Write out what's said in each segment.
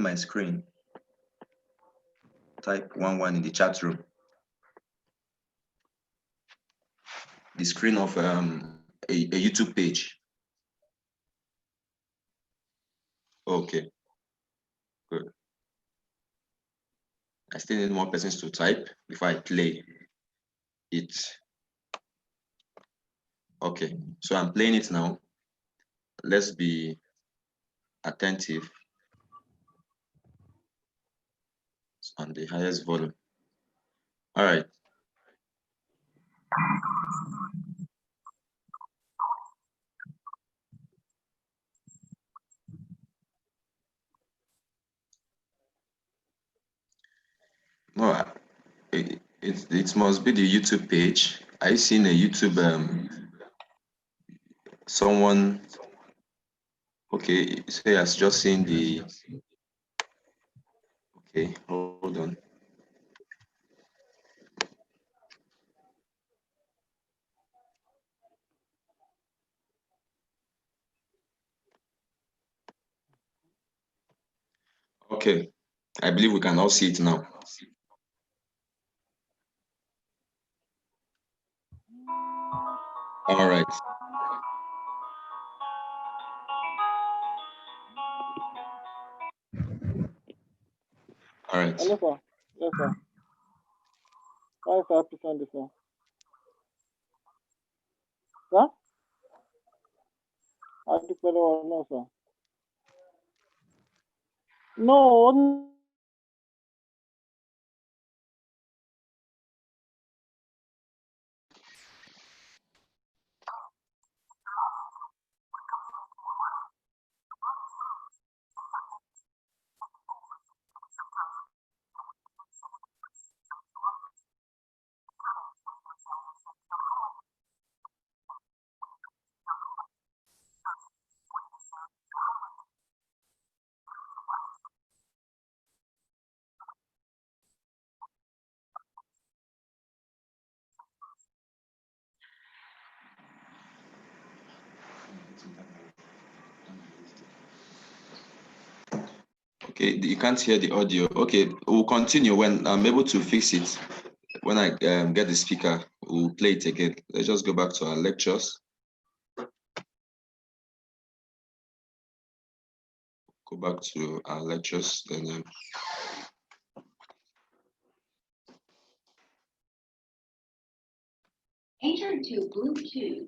my screen. Type 11 in the chat room. The screen of a YouTube page. Okay, good. I still need more persons to type before I play it. Okay, so I'm playing it now. Let's be attentive on the highest volume. All right. No, it must be the YouTube page. I seen a YouTube someone. Okay, so he has just seen the. Okay, hold on. Okay, I believe we can all see it now. All right. All right. Hello, sir. Yes, sir. 5% this one. Sir? I declare no, sir. No. Okay, you can't hear the audio. Okay, we'll continue when I'm able to fix it. When I get the speaker, we'll play it again. Let's just go back to our lectures. Go back to our lectures, then enter to Bluetooth.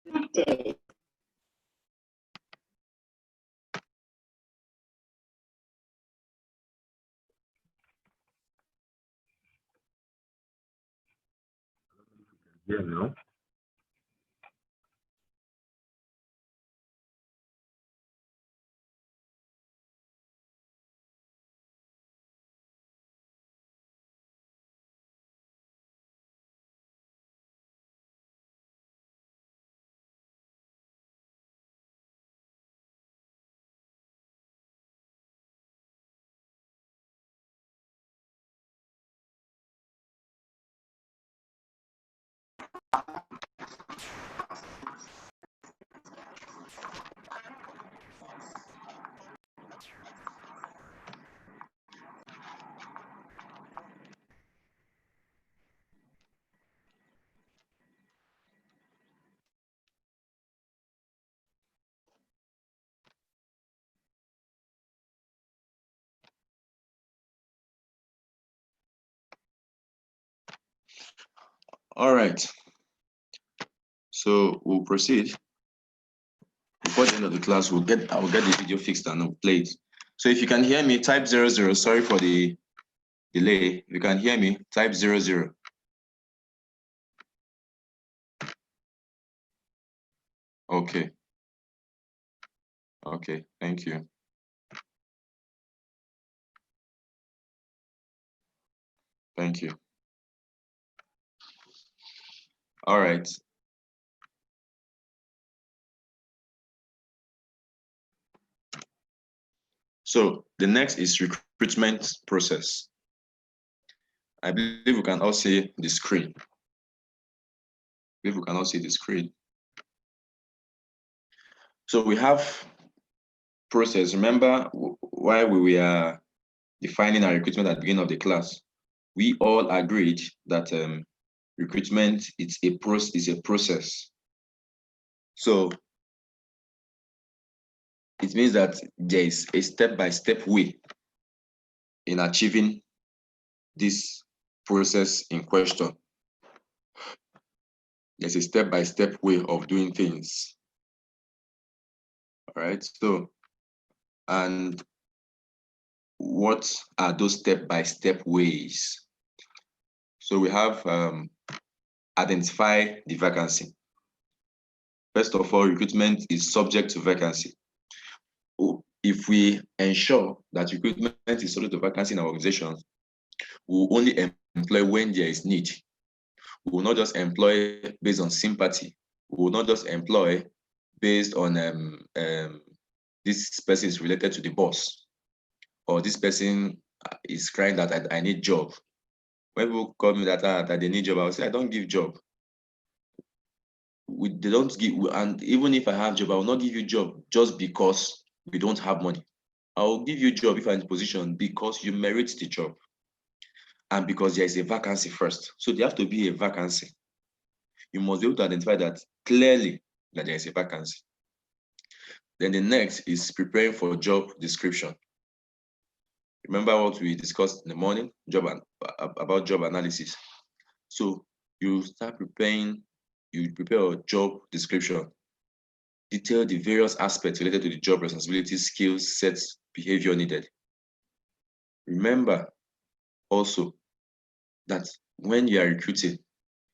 Connected. yeah, no. All right. So we'll proceed. Before the end of the class, I'll get the video fixed and I'll play it. So if you can hear me, type 00. Sorry for the delay. If you can hear me, type 00. Okay. Okay, thank you. Thank you. All right. So the next is recruitment process. I believe we can all see the screen. So we have process. Remember why we were defining our recruitment at the beginning of the class? We all agreed that recruitment is a process. So it means that there is a step-by-step way in achieving this process in question. There's a step-by-step way of doing things. All right. So, and what are those step-by-step ways? So we have identify the vacancy. First of all, recruitment is subject to vacancy. If we ensure that recruitment is subject to vacancy in our organization, we will only employ when there is need. We will not just employ based on sympathy. We will not just employ based on this person is related to the boss, or this person is crying that I need job. When people call me that they need job, I will say I don't give job. They don't give, and even if I have job, I will not give you job just because we don't have money. I will give you job if I'm in position because you merit the job and because there is a vacancy first. So there have to be a vacancy. You must be able to identify that clearly that there is a vacancy. Then the next is preparing for job description. Remember what we discussed in the morning, about job analysis. So you start preparing, you prepare a job description, detail the various aspects related to the job responsibilities, skills, sets, behavior needed. Remember also that when you are recruiting,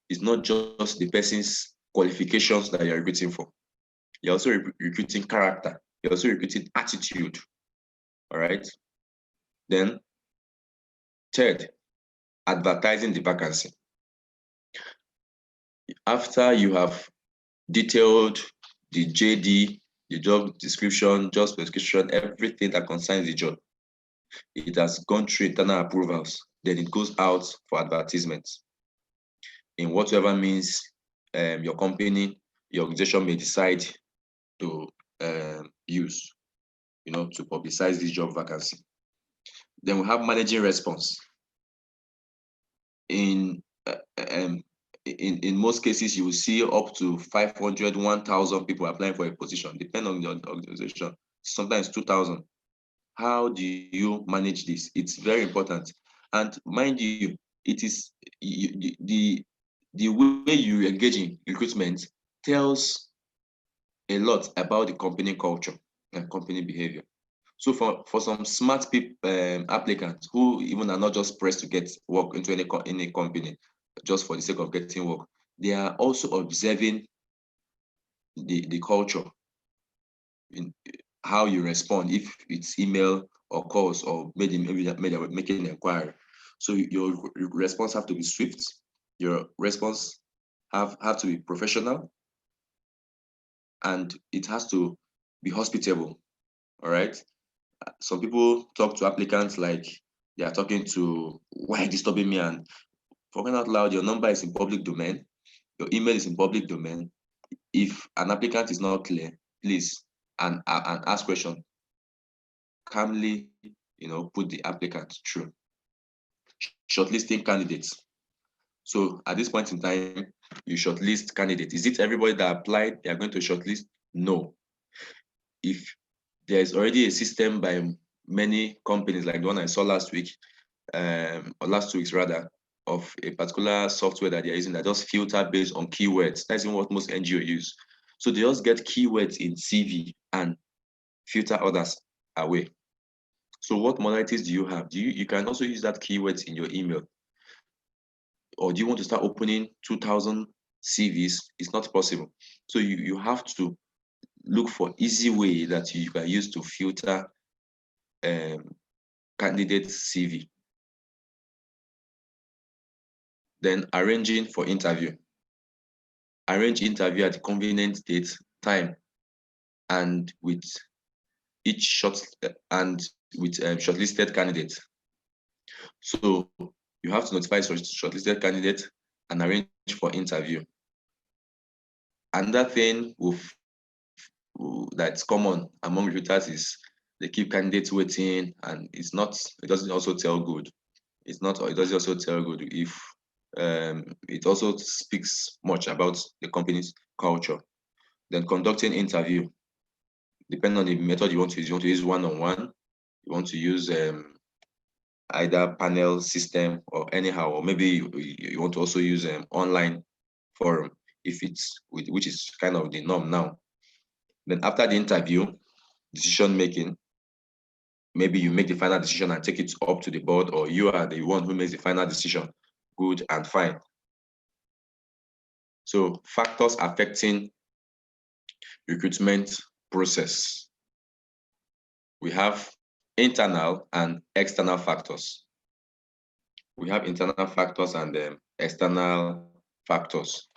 it's not just the person's qualifications that you're recruiting for. You're also recruiting character. You're also recruiting attitude. All right. Then, third, advertising the vacancy. After you have detailed the JD, the job description, job specification, everything that concerns the job, it has gone through internal approvals. Then it goes out for advertisements in whatever means your company, your organization may decide to use, to publicize this job vacancy. Then we have managing response. In most cases, you will see up to 500, 1,000 people applying for a position, depending on the organization, sometimes 2,000. How do you manage this? It's very important. And mind you, it is the way you engage in recruitment tells a lot about the company culture and company behavior. So for some smart people, applicants who even are not just pressed to get work into any company just for the sake of getting work, they are also observing the culture in how you respond, if it's email or calls or making an inquiry. So your response have to be swift. Your response have to be professional, and it has to be hospitable. All right. Some people talk to applicants like they are talking to, why disturbing me? And for crying out loud, your number is in public domain, your email is in public domain. If an applicant is not clear, please and ask question. Calmly, put the applicant through. Shortlisting candidates. So at this point in time, you shortlist candidates. Is it everybody that applied they are going to shortlist? No. If there's already a system by many companies like the one I saw last week, or last 2 weeks rather, of a particular software that they're using that just filter based on keywords. That's even what most NGO use. So they just get keywords in CV and filter others away. So what modalities do you have? You can also use that keywords in your email. Or do you want to start opening 2,000 CVs? It's not possible. So you have to look for easy way that you can use to filter candidate CV. Then arranging for interview. Arrange interview at a convenient date, time, and with each short and shortlisted candidates. So you have to notify shortlisted candidate and arrange for interview. Another thing that's common among recruiters is they keep candidates waiting, and it doesn't also tell good. It doesn't also tell good if it also speaks much about the company's culture. Then conducting interview, depending on the method you want to use. You want to use one-on-one, you want to use either panel system or anyhow, or maybe you want to also use online forum which is kind of the norm now. Then after the interview, decision making, maybe you make the final decision and take it up to the board, or you are the one who makes the final decision. Good and fine. So factors affecting recruitment process. We have internal and external factors. We have internal factors and external factors.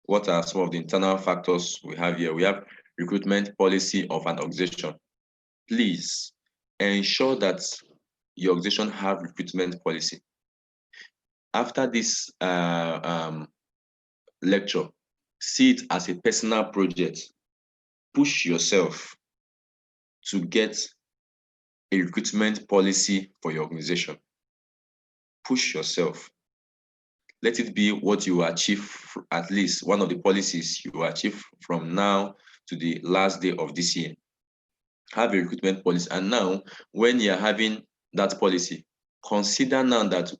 What are some of the internal factors we have here? We have recruitment policy of an organization. Please ensure that your organization have recruitment policy. After this lecture, see it as a personal project. Push yourself to get a recruitment policy for your organization. Push yourself. Let it be what you achieve, at least one of the policies you achieve from now to the last day of this year. Have a recruitment policy. And now, when you're having that policy, consider now that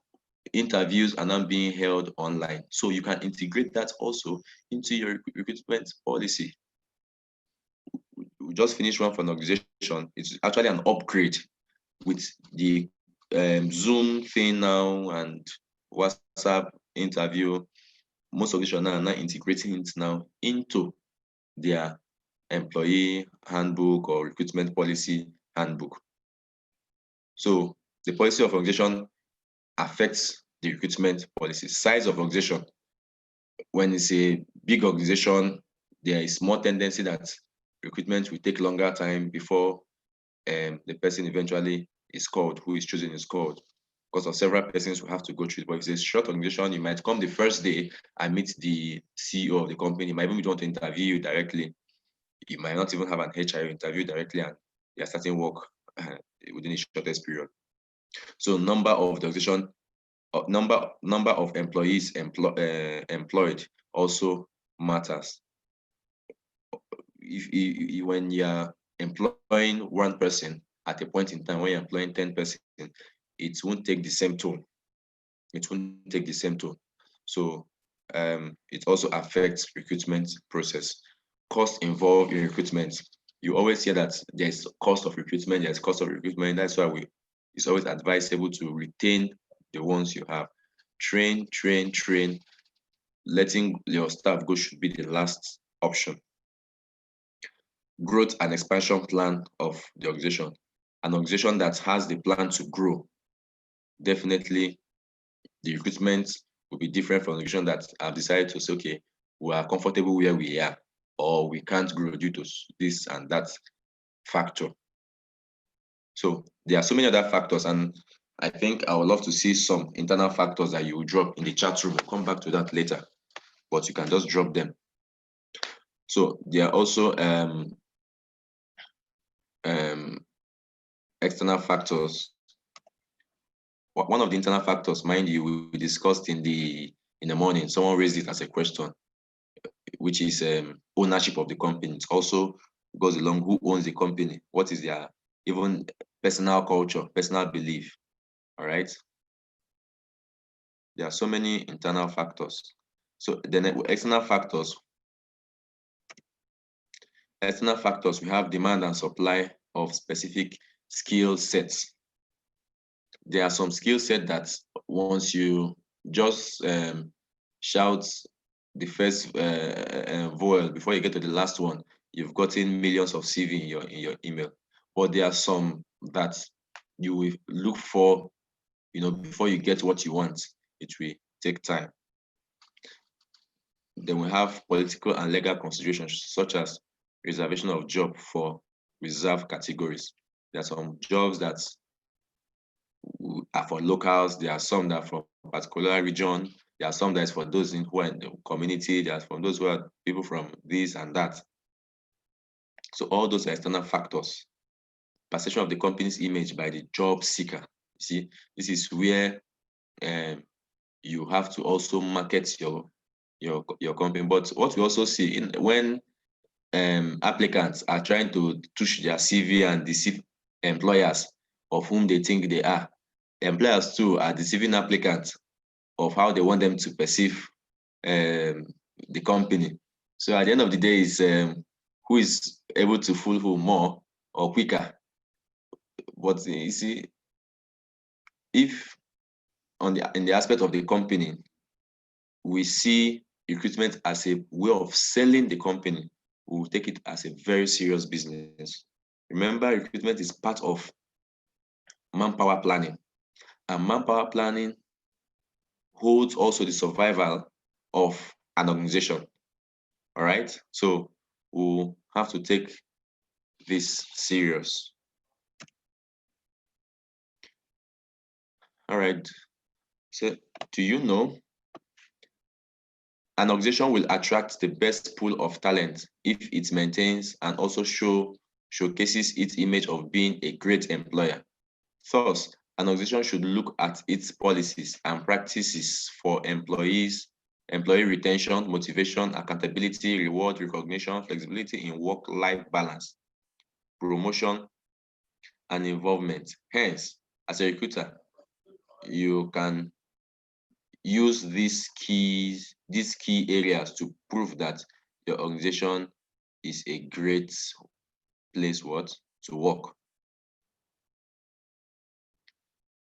interviews are now being held online. So you can integrate that also into your recruitment policy. We just finished one for an organization. It's actually an upgrade with the Zoom thing now and WhatsApp interview. Most organizations are now integrating it now into their employee handbook or recruitment policy handbook. So the policy of organization affects the recruitment policy. Size of organization. When it's a big organization, there is more tendency that recruitment will take longer time before the person eventually is called, who is chosen is called, because of several persons who have to go through it. But if it's a short organization, you might come the first day and meet the CEO of the company. You might even want to interview you directly. You might not even have an HR interview directly, and you're starting work within the shortest period. So number of the organization, number of employees employed also matters. If when you're employing one person at a point in time, when you're employing 10 persons, it won't take the same tone. It won't take the same tone. So it also affects recruitment process. Cost involved in recruitment. You always hear that there's cost of recruitment, there's cost of recruitment. That's why it's always advisable to retain the ones you have. Train. Letting your staff go should be the last option. Growth and expansion plan of the organization. An organization that has the plan to grow, definitely the recruitment will be different from an organization that have decided to say, okay, we are comfortable where we are, or we can't grow due to this and that factor. So there are so many other factors, and I think I would love to see some internal factors that you will drop in the chat room. We'll come back to that later, but you can just drop them. So there are also external factors. One of the internal factors, mind you, we discussed in the morning. Someone raised it as a question, which is ownership of the company. It also goes along who owns the company, what is their even personal culture, personal belief. All right. There are so many internal factors. So then external factors. External factors, we have demand and supply of specific skill sets. There are some skill sets that once you just shout the first vowel before you get to the last one, you've gotten millions of CV in your email. But there are some that you will look for, before you get what you want. It will take time. Then we have political and legal considerations, such as reservation of job for reserved categories. There are some jobs that are for locals. There are some that are from a particular region. There are some that is for those who are in the community. There are from those who are people from this and that. So all those are external factors. Perception of the company's image by the job seeker. You see, this is where you have to also market your company. But what we also see when applicants are trying to touch their CV and deceive employers of whom they think they are, employers too are deceiving applicants of how they want them to perceive the company. So at the end of the day, is who is able to fool who more or quicker. But you see, if in the aspect of the company, we see recruitment as a way of selling the company, we will take it as a very serious business. Remember, recruitment is part of manpower planning, and manpower planning holds also the survival of an organization. All right, so we'll have to take this serious. All right, so do you know an organization will attract the best pool of talent if it maintains and also showcases its image of being a great employer? Thus, an organization should look at its policies and practices for employee retention, motivation, accountability, reward, recognition, flexibility in work-life balance, promotion, and involvement. Hence, as a recruiter, you can use these key areas to prove that your organization is a great place to work.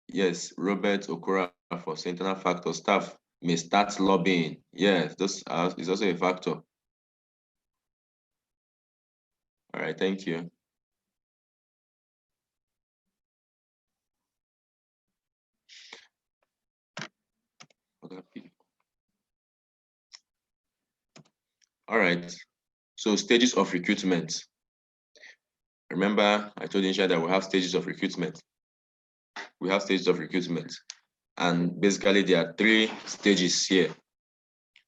Yes, Robert Okora for internal factor staff may start lobbying. Yes, this is also a factor. All right, thank you. All right, so stages of recruitment. Remember, I told you that we have stages of recruitment. We have stages of recruitment, and basically there are 3 stages here.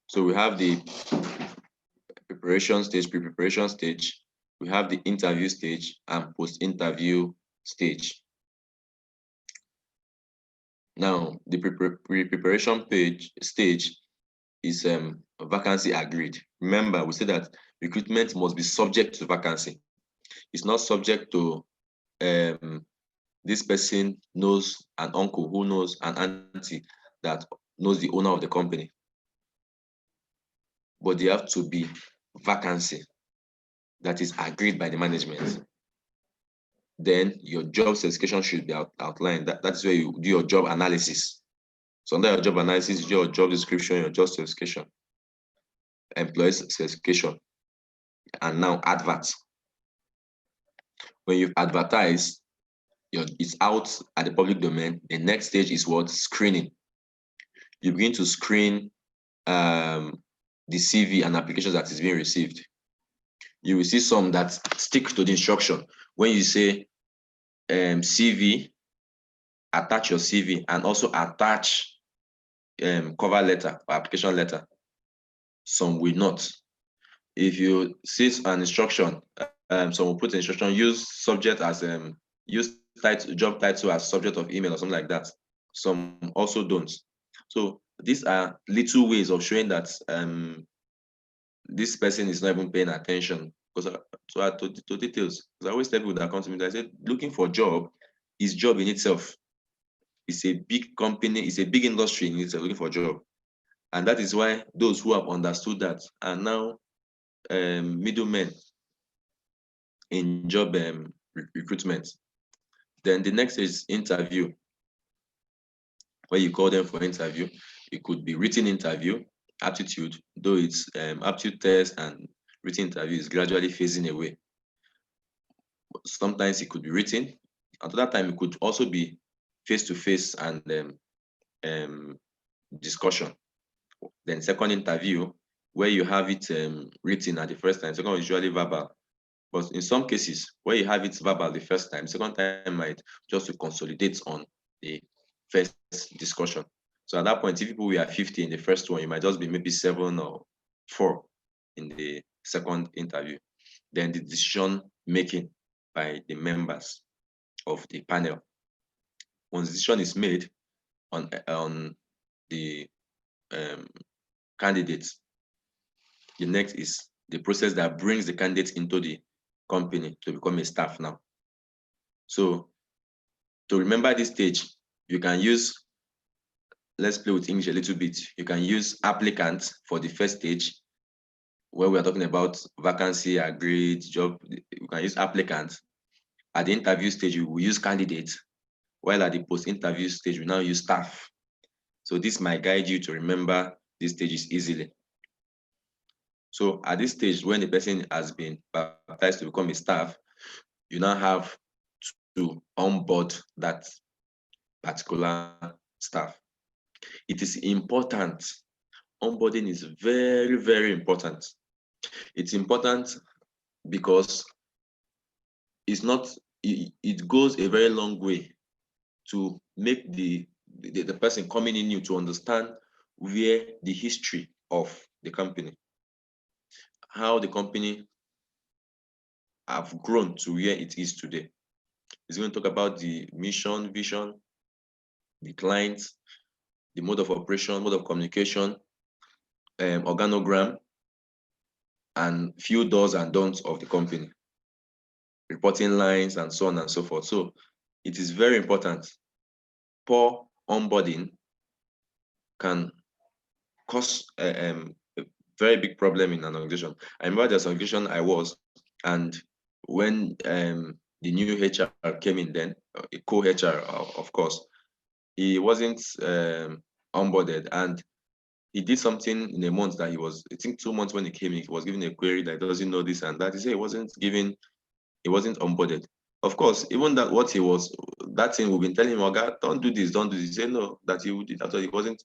So we have the preparation stage, pre-preparation stage, we have the interview stage, and post-interview stage. Now, the pre-preparation stage is vacancy agreed. Remember, we said that recruitment must be subject to vacancy. It's not subject to this person knows an uncle who knows an auntie that knows the owner of the company. But they have to be vacancy that is agreed by the management. Then your job specification should be outlined. That's where you do your job analysis. So under your job analysis, your job description, your job specification, employee specification, and now adverts. When you've advertised, it's out at the public domain. The next stage is what? Screening. You begin to screen the CV and applications that is being received. You will see some that stick to the instruction. When you say CV, attach your CV and also attach cover letter or application letter. Some will not. If you see an instruction, some will put the instruction, use subject as use title, job title as subject of email or something like that. Some also don't. So these are little ways of showing that this person is not even paying attention. Because to details, because I always tell people that come to me, I say, looking for a job is job in itself. It's a big company, it's a big industry in itself, looking for a job. And that is why those who have understood that are now middlemen in job recruitment. Then the next is interview, where you call them for interview. It could be written interview, aptitude, though it's aptitude test and written interview is gradually phasing away. Sometimes it could be written. At that time, it could also be face-to-face and discussion. Then second interview, where you have it written at the first time. Second is usually verbal, But in some cases, where you have it verbal the first time, second time might just to consolidate on the first discussion. So at that point, if people were 50 in the first one, you might just be maybe 7 or 4 in the second interview. Then the decision making by the members of the panel. Once decision is made on the candidates, the next is the process that brings the candidates into the company to become a staff now. So to remember this stage, you can use, let's play with English a little bit. You can use applicant for the first stage, where we are talking about vacancy, agreed, job. You can use applicant. At the interview stage, you will use candidate, while at the post-interview stage, we now use staff. So this might guide you to remember these stages easily. So at this stage, when the person has been baptized to become a staff, you now have to onboard that particular staff. It is important. Onboarding is very, very important. It's important because it goes a very long way to make the person coming in new to understand where the history of the company, how the company have grown to where it is today. It's going to talk about the mission, vision, the clients, the mode of operation, mode of communication, organogram, and few do's and don'ts of the company, reporting lines, and so on and so forth. So it is very important. Poor onboarding can cause a very big problem in an organization. I remember there's an organization I was, and when the new HR came in then, a co-HR, of course, he wasn't onboarded, and he did something in a month that he was, I think 2 months when he came in, he was given a query that doesn't know this and that. He said he wasn't onboarded. Of course, even that what he was, that thing we've been telling him, oh God, don't do this, don't do this. He said no, that he would do that. He wasn't,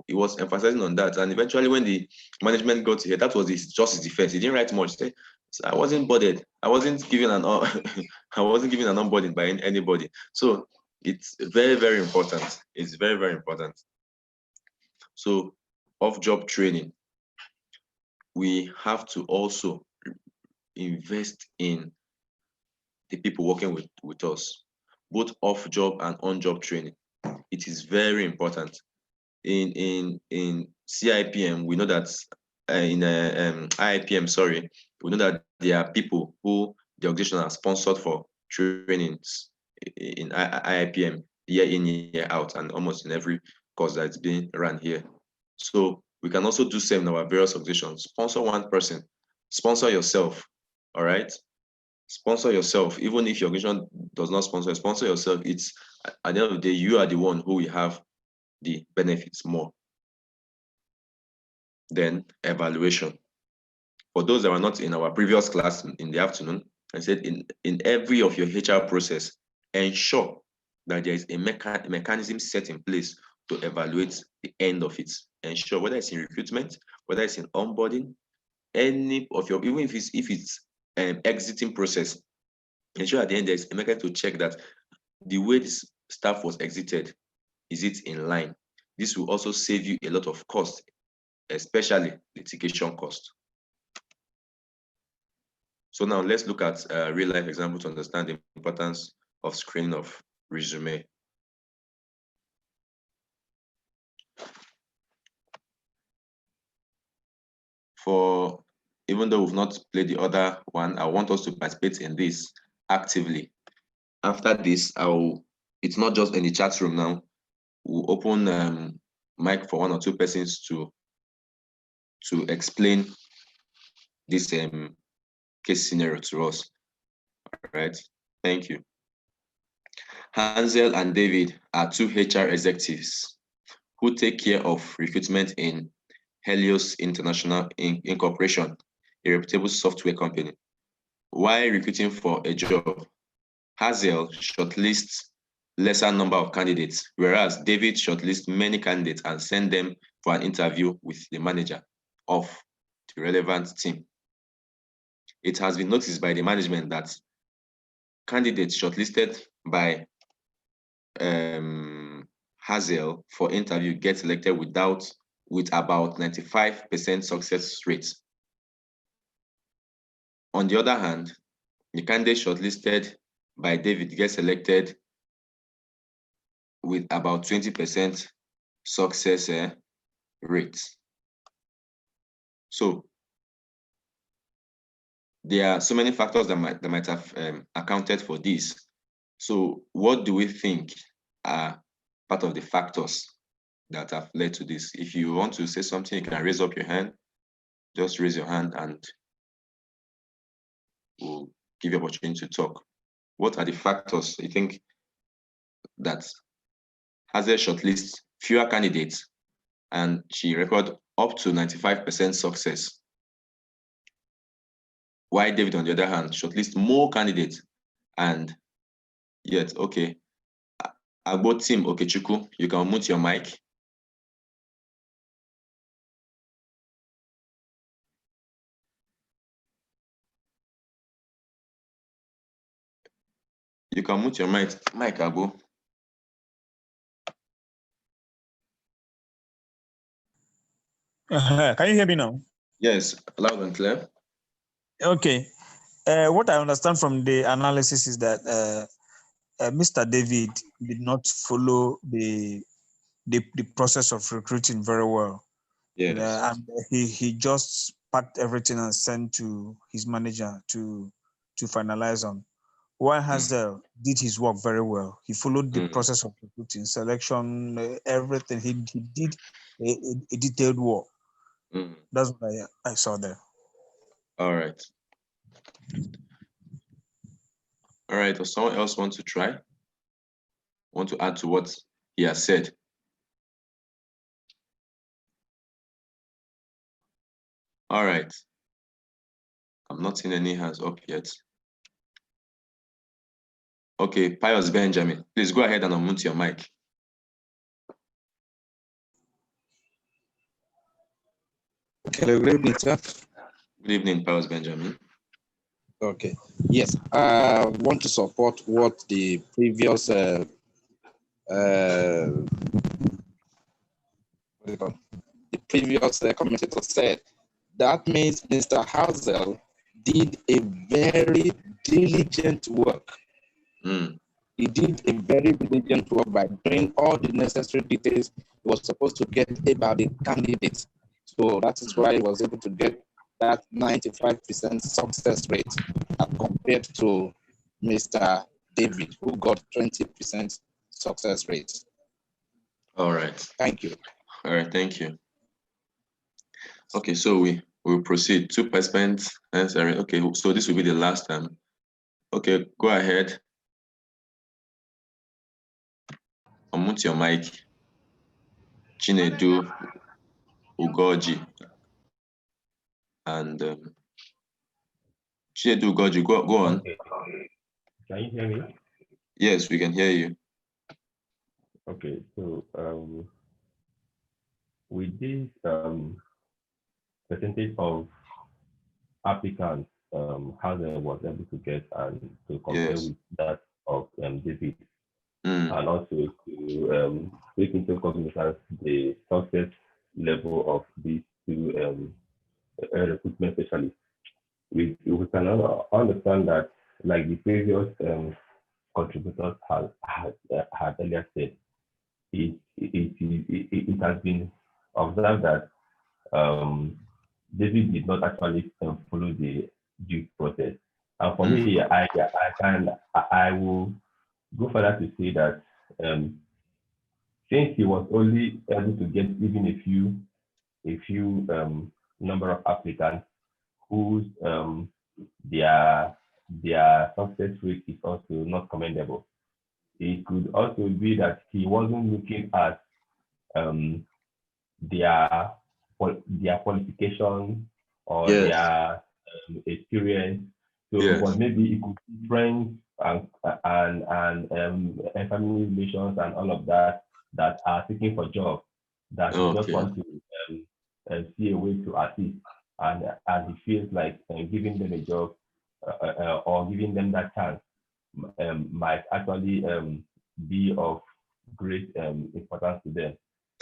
he was emphasizing on that. And eventually when the management got here, that was just his defense. He didn't write much. He said, I wasn't boarded. I wasn't given an I wasn't given an onboarding by anybody. So it's very, very important. It's very, very important. So off-job training, we have to also invest in the people working with us, both off-job and on-job training. It is very important. In CIPM, we know that in IIPM, sorry, we know that there are people who the organization has sponsored for trainings in IIPM year in, year out, and almost in every course that's being run here. So we can also do same in our various organizations. Sponsor one person, sponsor yourself, all right? Sponsor yourself. Even if your organization does not sponsor yourself. It's at the end of the day, you are the one who will have the benefits more. Then evaluation. For those that were not in our previous class in the afternoon, I said in every of your HR process, ensure that there is a mechanism set in place to evaluate the end of it. Ensure whether it's in recruitment, whether it's in onboarding, any of your, even if it's exiting process, ensure at the end there's a mechanism to check that the way this staff was exited, is it in line? This will also save you a lot of cost, especially litigation cost. So now let's look at a real life example to understand the importance of screening of resume. For, even though we've not played the other one, I want us to participate in this actively. After this, it's not just in the chat room now. We'll open mic for 1 or 2 persons to explain this case scenario to us. All right, thank you. Hansel and David are 2 HR executives who take care of recruitment in Helios International Incorporation, a reputable software company. While recruiting for a job, Hansel shortlists lesser number of candidates, whereas David shortlists many candidates and send them for an interview with the manager of the relevant team. it has been noticed by the management that candidates shortlisted by Hazel for interview get selected with about 95% success rate. On the other hand, the candidate shortlisted by David gets selected with about 20% success rate. So there are so many factors that might have accounted for this. So what do we think are part of the factors that have led to this? If you want to say something, you can raise up your hand. Just raise your hand and we'll give you opportunity to talk. What are the factors you think that has a shortlist fewer candidates and she record up to 95% success? Why David, on the other hand, shortlist more candidates and yet, okay, Agbo team Okechukwu, you can mute your mic. You can mute your mic, Agbo. Can you hear me now? Yes, loud and clear. Okay. What I understand from the analysis is that Mr. David did not follow the process of recruiting very well. Yes. And he just packed everything and sent to his manager to finalize on. While Hazel did his work very well. He followed the process of recruiting, selection, everything. He did a detailed work. That's what I saw there. All right. All right. Does someone else want to try? Want to add to what he has said? All right. I'm not seeing any hands up yet. Okay, Pius Benjamin, please go ahead and unmute your mic. Hello, good evening, sir. Good evening, Pius Benjamin. Okay. Yes, I want to support what the previous commentator said. That means Mr. Hazel did a very diligent work. He did a very diligent work by doing all the necessary details he was supposed to get about the candidate. So that is why he was able to get that 95% success rate compared to Mr. David, who got 20% success rate. All right. Thank you. All right, thank you. Okay, so we will proceed. 2 participants answering. Okay, so this will be the last time. Okay, go ahead. Unmute your mic. Chinedu Ugoji. And Chinedu Ugoji, go on. Okay. Can you hear me? Yes, we can hear you. Okay, so with this percentage of applicants Hazel was able to get and to compare with that of David, and also to take into consideration the success level of these 2 recruitment specialists, we can understand that, like the previous contributors had earlier said, it has been observed that David did not actually follow the due process. And for me, I will go further to say that since he was only able to get even a few number of applicants whose their success rate is also not commendable, it could also be that he wasn't looking at their qualification or their experience. So, but maybe it could be friends and family relations and all of that are seeking for jobs that just want to see a way to assist. and he feels like giving them a job or giving them that chance might actually be of great importance to them.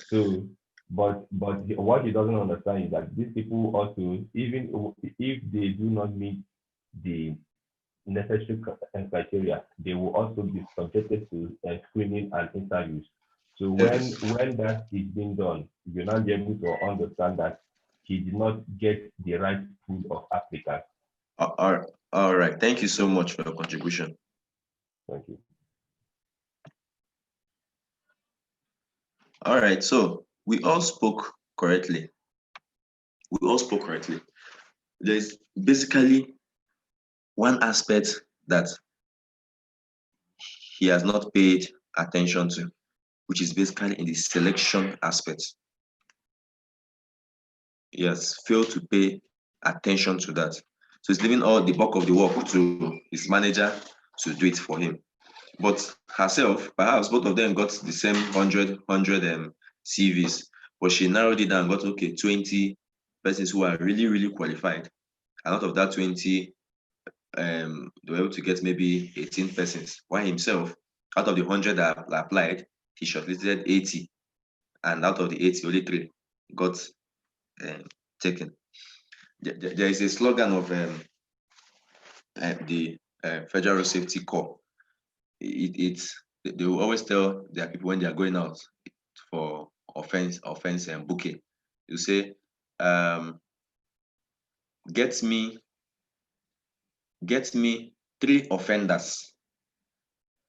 So, but what he doesn't understand is that these people also, even if they do not meet the necessary criteria, they will also be subjected to screening and interviews. So when that is being done, you're not able to understand that he did not get the right pool of applicants. All right. Thank you so much for your contribution. Thank you. All right. So we all spoke correctly. There's basically one aspect that he has not paid attention to, which is basically in the selection aspect. He has failed to pay attention to that. So he's leaving all the bulk of the work to his manager to do it for him. But herself, perhaps both of them got the same 100 CVs, but she narrowed it down and got, okay, 20 persons who are really, really qualified. And out of that 20, they were able to get maybe 18 persons. While himself, out of the 100 that applied, he shortlisted 80. And out of the 80, only 3 got taken. There is a slogan of the Federal Safety Corps. They will always tell their people when they are going out for offense and booking, you say, get me 3 offenders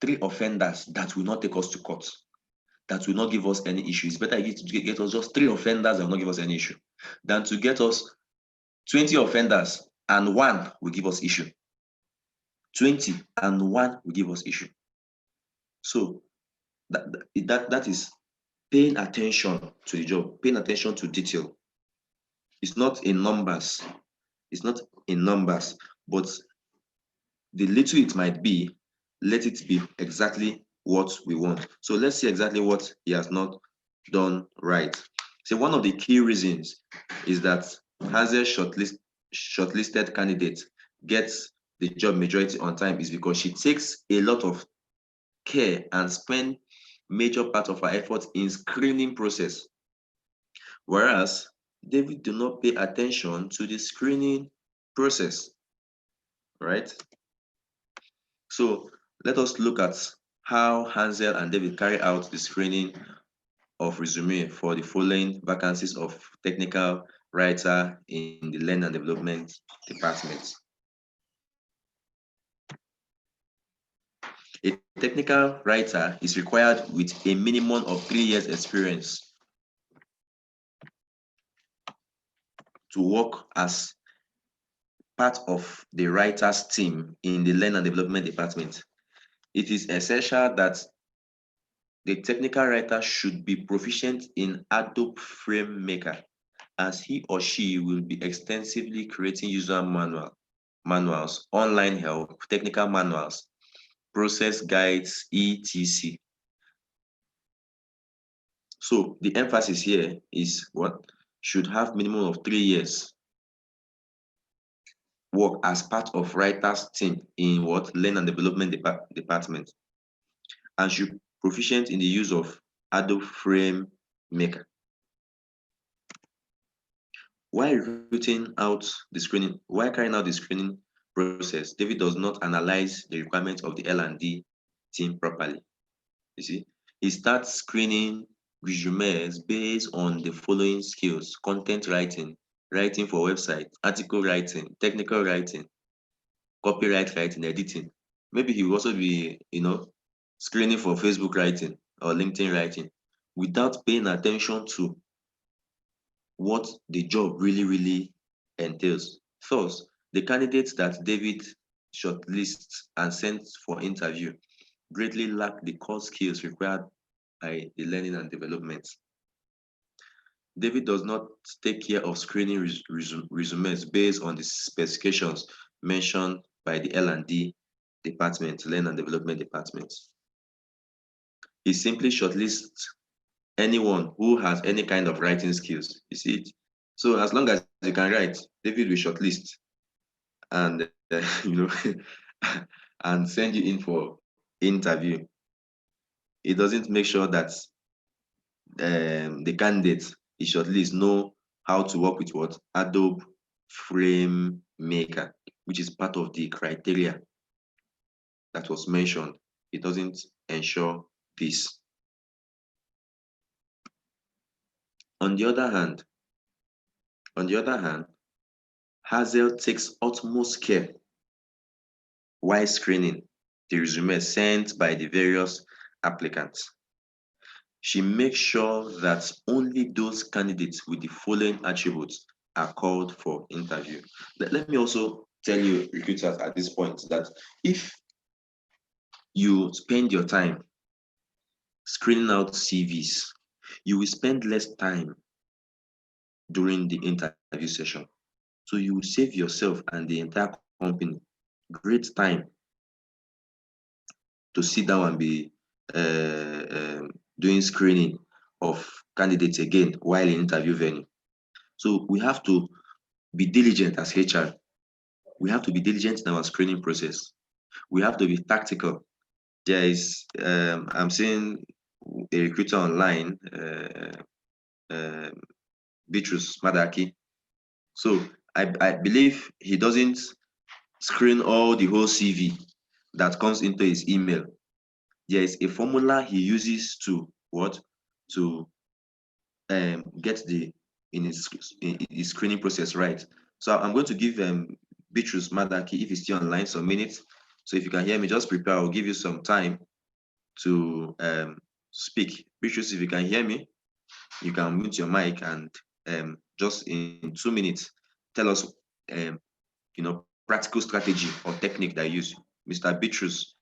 that will not take us to court, that will not give us any issue. It's better to get us just 3 offenders that will not give us any issue than to get us 20 offenders and 1 will give us issue. 20 and 1 will give us issue. So that is paying attention to the job, paying attention to detail. It's not in numbers, but the little it might be, let it be exactly what we want. So let's see exactly what he has not done right. So one of the key reasons is that Hazel shortlisted candidate gets the job majority on time is because she takes a lot of care and spend major part of her effort in screening process. Whereas David do not pay attention to the screening process, right? So let us look at how Hansel and David carry out the screening of resume for the following vacancies of technical writer in the Learning and Development Department. A technical writer is required with a minimum of 3 years experience to work as part of the writers team in the Learning and Development Department. It is essential that the technical writer should be proficient in Adobe FrameMaker, as he or she will be extensively creating user manuals, online help, technical manuals, process guides, etc. So the emphasis here is what? Should have minimum of 3 years work as part of writers team in what? Learn and Development Department, and should be proficient in the use of Adobe FrameMaker. While carrying out the screening process, David does not analyze the requirements of the L&D team properly. You see, he starts screening resumes based on the following skills: content writing, writing for website, article writing, technical writing, copyright writing, editing. Maybe he will also be, screening for Facebook writing or LinkedIn writing without paying attention to what the job really entails. First, the candidates that David shortlists and sent for interview greatly lack the core skills required by the Learning and Development. David does not take care of screening resumes based on the specifications mentioned by the L&D department, Learning and Development Department. He simply shortlists anyone who has any kind of writing skills. You see it? So as long as you can write, David will shortlist and and send you in for interview. It doesn't make sure that the candidate is shortlist know how to work with what Adobe Frame Maker, which is part of the criteria that was mentioned. It doesn't ensure this. On the other hand, Hazel takes utmost care while screening the resume sent by the various applicants. She makes sure that only those candidates with the following attributes are called for interview. Let me also tell you, recruiters, at this point, that if you spend your time screening out CVs, you will spend less time during the interview session. So you will save yourself and the entire company great time to sit down and be doing screening of candidates again while in interview venue. So we have to be diligent as HR. We have to be diligent in our screening process. We have to be tactical. There is, I'm seeing a recruiter online, Bitrus Madaki. So I believe he doesn't screen all the whole CV that comes into his email. There is a formula he uses to what? To get in his screening process right. So I'm going to give Bitrus Madaki, if he's still online, some minutes. So if you can hear me, just prepare. I'll give you some time to speak. Bitrus, if you can hear me, you can mute your mic and just in 2 minutes, tell us practical strategy or technique that you use. Mr. Bitrus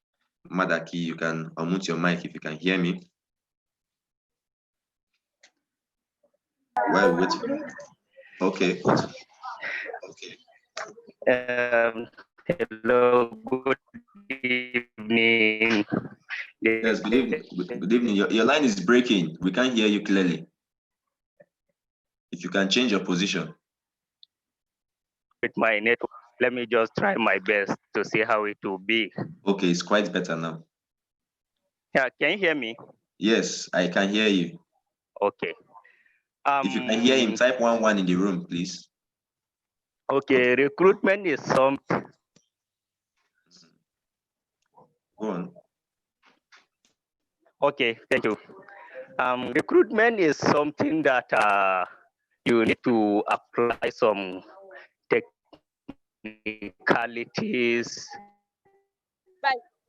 Madaki, you can unmute your mic if you can hear me. While we wait. Okay. Hello, good evening. Yes, good evening. Good evening. Your line is breaking. We can't hear you clearly. If you can change your position. With my network, let me just try my best to see how it will be. Okay, it's quite better now. Yeah, can you hear me? Yes, I can hear you. Okay. If you can hear him, type 11 in the room, please. Okay, recruitment is something. Go on. Okay, thank you. Recruitment is something that you need to apply some technicalities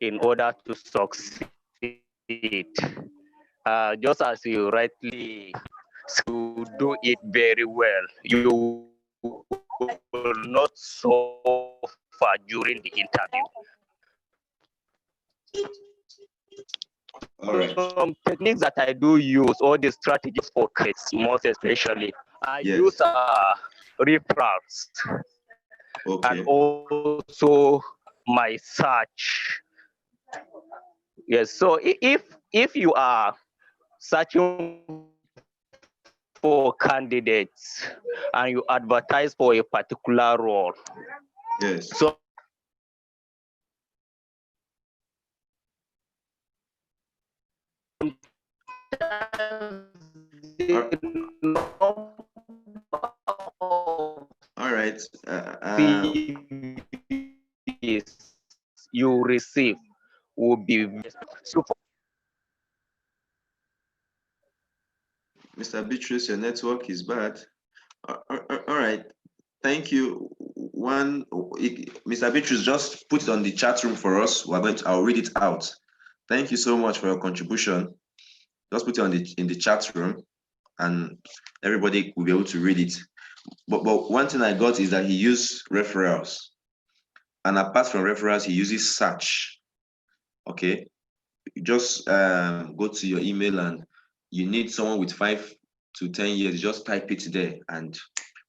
in order to succeed. Just as you rightly to do it very well, you will not suffer during the interview. All right. Some techniques that I do use, all the strategies for kids, most especially, I use referrals, and also my search. Yes, so if you are searching for candidates and you advertise for a particular role, yes, so all right. You receive will be so. Mr. Beatrice, your network is bad. All right. Thank you. Mr. Beatrice, just put it on the chat room for us. I'll read it out. Thank you so much for your contribution. Just put it in the chat room and everybody will be able to read it. But one thing I got is that he used referrals. And apart from referrals, he uses search. Okay. You just go to your email and you need someone with 5 to 10 years, just type it there and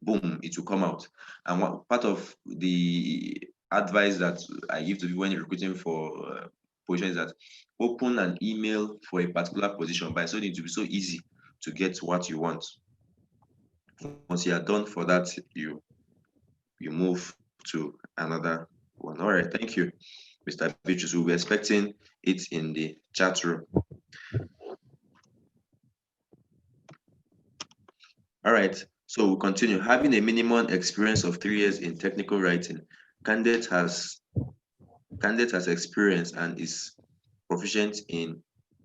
boom, it will come out. And part of the advice that I give to people when you're recruiting for positions is that open an email for a particular position, but so it will be so easy to get what you want. Once you are done for that, you move to another one. All right, thank you, Mr. Beatrice. We'll be expecting it in the chat room. All right, so we'll continue. Having a minimum experience of 3 years in technical writing, candidate has experience and is proficient in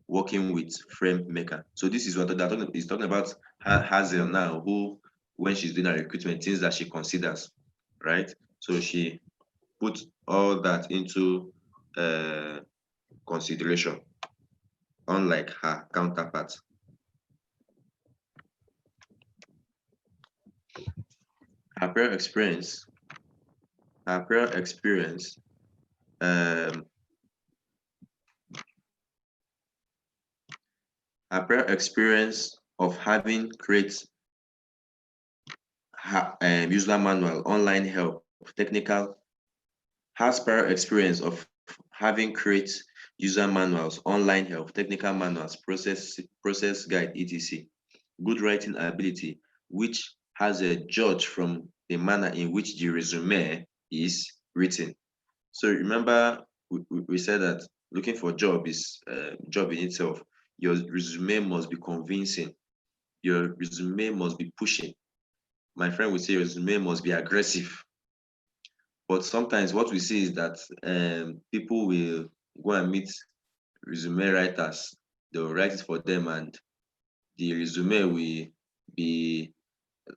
working with frame maker. So this is what he's talking about. Hazel now, who when she's doing a recruitment, things that she considers, right? So she put all that into consideration, unlike her counterpart. Her prior experience, her prior experience of having create user manual, online help, technical, has prior experience of having create user manuals, online help, technical manuals, process guide, etc. Good writing ability, which has a judge from the manner in which the resume is written. So remember, we said that looking for job is job in itself. Your resume must be convincing. Your resume must be pushing. My friend would say your resume must be aggressive. But sometimes what we see is that people will go and meet resume writers. They'll write it for them, and the resume will be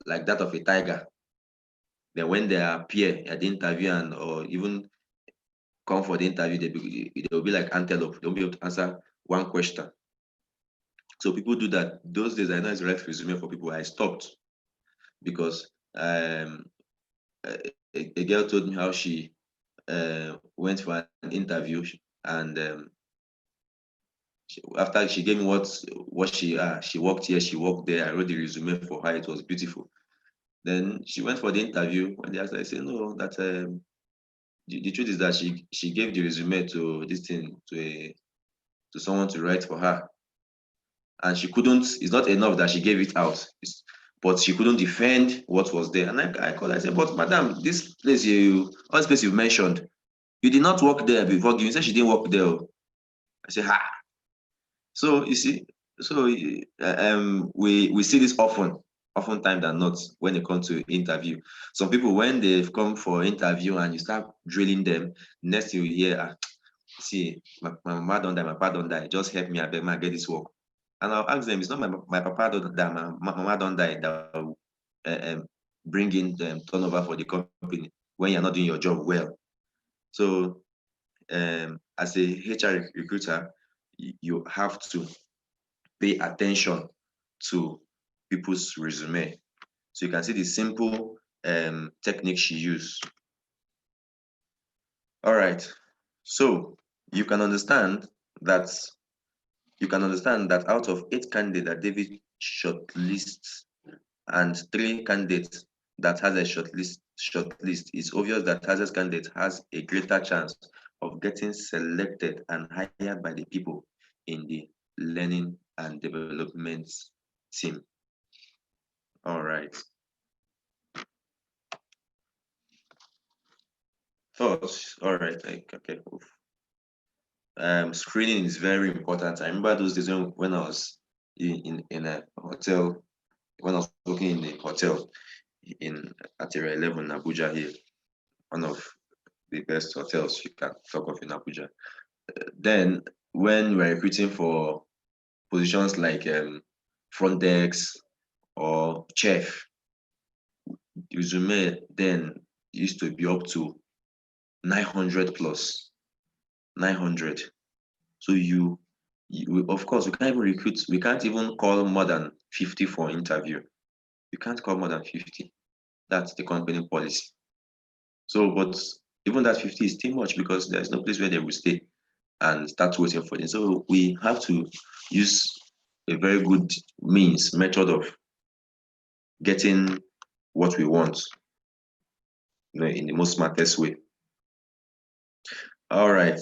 like that of a tiger. Then when they appear at the interview and or even come for the interview, they will be like antelope. They won't be able to answer one question. So people do that. Those days, I know it's write resume for people. I stopped because a girl told me how she went for an interview, and after she gave me what she worked here, she worked there. I wrote the resume for her. It was beautiful. Then she went for the interview. When they asked her, I said, no, that the truth is that she gave the resume to this thing to someone to write for her, and she couldn't. It's not enough that she gave it out, but she couldn't defend what was there. And I called. I said, but madam, this place all this place you mentioned, you did not work there before giving. You said she didn't work there. I said, ha. So you see, so we see this often time than not when it comes to interview. Some people, when they've come for interview and you start drilling them, next you hear, see, my mama don't die, my papa don't die. Just help me, I beg, man, get this work. And I'll ask them, it's not my papa don't die, my mama don't die that will bring in turnover for the company when you're not doing your job well. So as a HR recruiter, you have to pay attention to people's resume. So you can see the simple technique she used. All right. So you can understand that out of 8 candidates that David shortlists and 3 candidates that has a shortlist, it's obvious that Hazard's candidate has a greater chance of getting selected and hired by the people in the learning and development team. All right. Thoughts? All right. Okay. Screening is very important. I remember those days when I was in a hotel, when I was working in a hotel at Area 11 Abuja here, one of the best hotels you can talk of in Abuja. Then when we're recruiting for positions like front desk or chef, resume then used to be up to 900 plus 900. So of course we can't even recruit, we can't even call more than 50 for interview. You can't call more than 50. That's the company policy. So, but even that 50 is too much because there's no place where they will stay and start waiting for them. So we have to use a very good method of getting what we want, in the most smartest way. All right,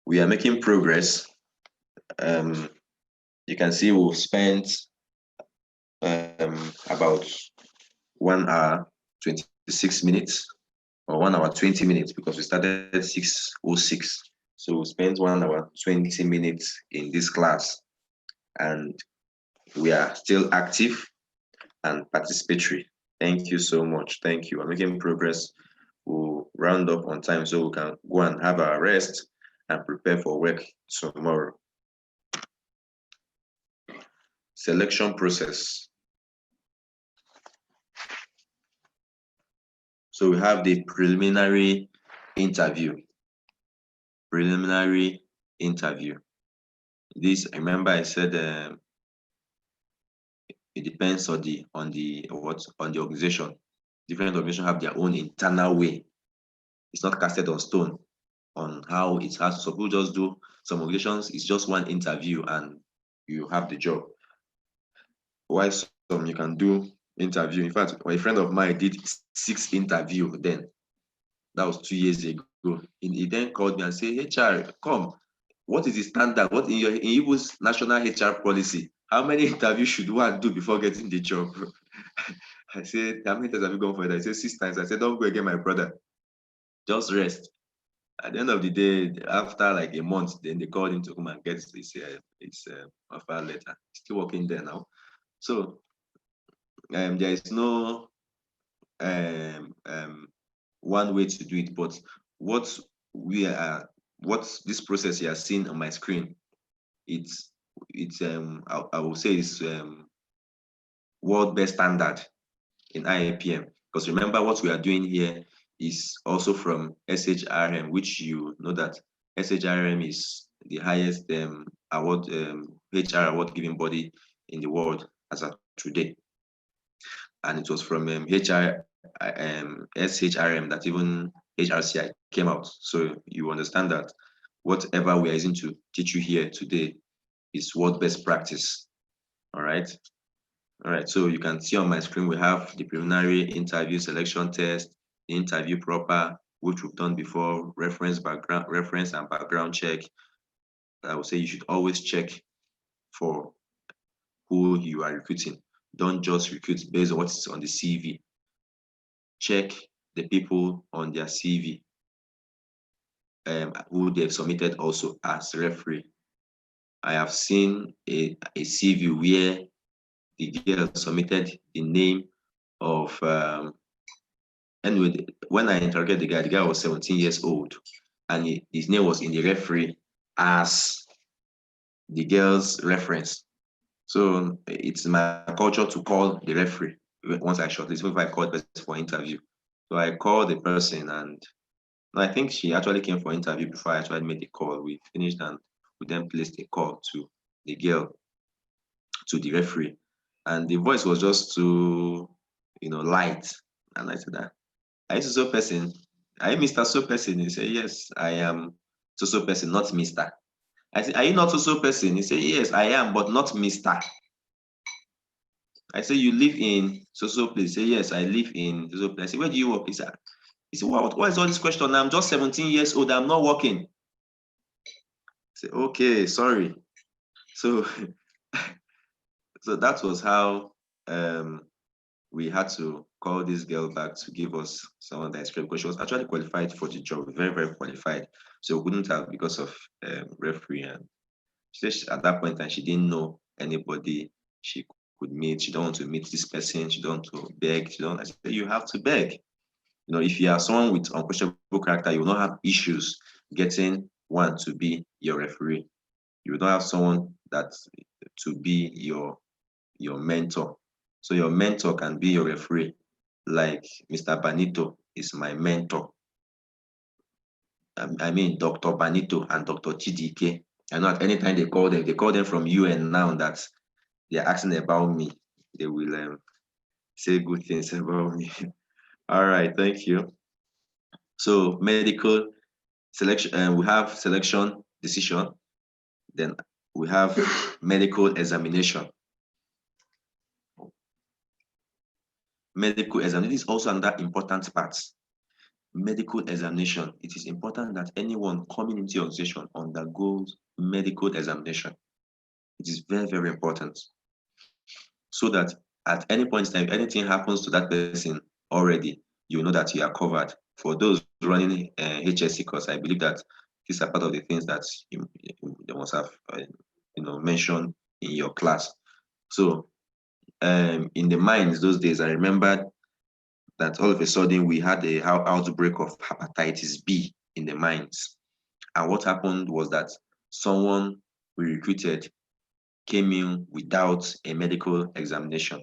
we are making progress. You can see we've spent about 1 hour 26 minutes or 1 hour 20 minutes because we started 6:06. So we spent 1 hour 20 minutes in this class, and we are still active and participatory. Thank you so much. Thank you. We're making progress. We'll round up on time so we can go and have our rest and prepare for work tomorrow. Selection process. So we have the preliminary interview. Preliminary interview. This, remember I said it depends on the organization. Different organizations have their own internal way. It's not casted on stone on how it has. So people just do, some organizations it's just one interview and you have the job. While some you can do interview. In fact, my friend of mine did 6 interviews then. That was 2 years ago. He then called me and said, HR, come, what is the standard? What in Igbo's national HR policy? How many interviews should one do before getting the job? I said, how many times have you gone for it? I said 6 times. I said, don't go again, my brother. Just rest. At the end of the day, after like a month, then they called him to come and get his offer letter. Still working there now. So there is no one way to do it, but what this process you are seeing on my screen, it's I will say it's world best standard in IAPM, because remember what we are doing here is also from SHRM, which you know that SHRM is the highest award HR award giving body in the world as of today, and it was from SHRM that even HRCI came out. So you understand that whatever we are using to teach you here today is what best practice. All right. So you can see on my screen we have the preliminary interview selection test, the interview proper, which we've done before, reference and background check. I would say you should always check for who you are recruiting. Don't just recruit based on what's on the CV. Check the people on their CV, who they've submitted also as referee. I have seen a CV where the girl submitted the name of, anyway, when I interrogated the guy was 17 years old, and his name was in the referee as the girl's reference. So it's my culture to call the referee once I shortlist, if I call the person for interview. So I called the person, and I think she actually came for interview before I actually made the call. We finished and we then placed a call to the girl, to the referee. And the voice was just too, light. And I said, are you so person? Are you Mr. So person? He said, yes, I am so person, not Mr. I said, are you not so person? He said, yes, I am, but not Mr. I said, you live in so place? He said, yes, I live in so place. I said, where do you work? He said, what is all this question? I'm just 17 years old. I'm not working. I said, okay, sorry. So, so that was how we had to call this girl back to give us some of the experience, because she was actually qualified for the job, very, very qualified. So we wouldn't have, because of referee. And she said at that point in time, she didn't know anybody she could meet. She don't want to meet this person. She don't want to beg. I said, you have to beg. If you are someone with unquestionable character, you will not have issues getting one to be your referee. You will not have someone that to be your mentor. So your mentor can be your referee. Like Mr. Banito is my mentor. I mean, Dr. Banito and Dr. Chidike. I know at any time they call them from UN now that they're asking about me. They will say good things about me. All right, thank you. So medical selection, we have selection decision. Then we have medical examination. Medical examination is also another important part. Medical examination. It is important that anyone coming into your organization undergoes medical examination. It is very, very important, so that at any point in time, if anything happens to that person already, you know that you are covered. For those running HSC course, I believe that these are part of the things that you must have mentioned in your class. So in the mines those days, I remember that all of a sudden we had a outbreak of hepatitis B in the mines. And what happened was that someone we recruited came in without a medical examination,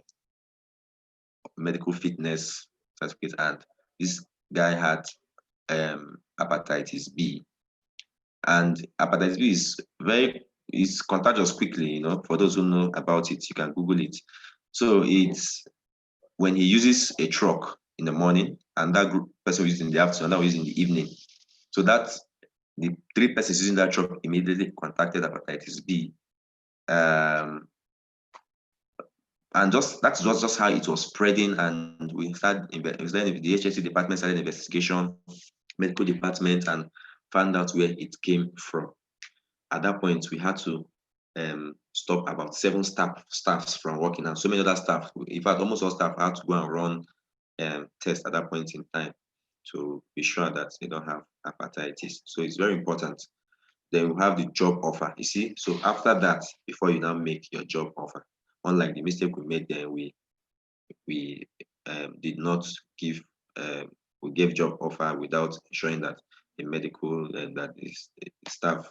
medical fitness certificate, and this guy had hepatitis B. And hepatitis B is contagious quickly, for those who know about it, you can Google it. So it's when he uses a truck in the morning, and that group person uses in the afternoon, that was in the evening. So that the 3 persons using that truck immediately contacted hepatitis B. And that's just how it was spreading. And we started the HSC department started investigation, medical department, and found out where it came from. At that point, we had to stop about 7 staffs from working, and so many other staff. In fact, almost all staff had to go and run tests at that point in time to be sure that they don't have hepatitis. So it's very important. Then we have the job offer. You see, so after that, before you now make your job offer, unlike the mistake we made, then we did not give we gave job offer without ensuring that the medical that the staff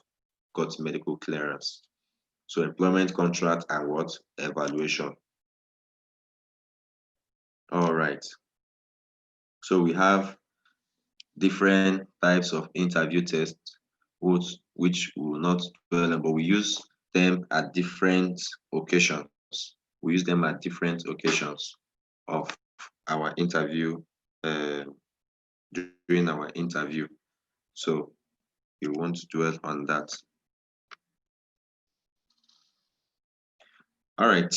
got medical clearance. So employment contract and what evaluation. All right. So we have different types of interview tests, which we will not dwell on, but we use them at different occasions. We use them at different occasions of our interview, during our interview. So you won't dwell on that. All right.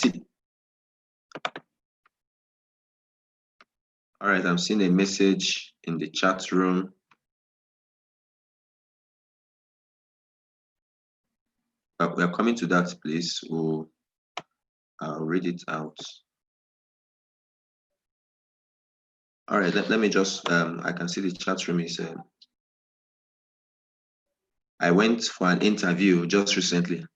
All right, I'm seeing a message in the chat room. But we are coming to that, please. I'll read it out. All right, let me just, I can see the chat room is, I went for an interview just recently.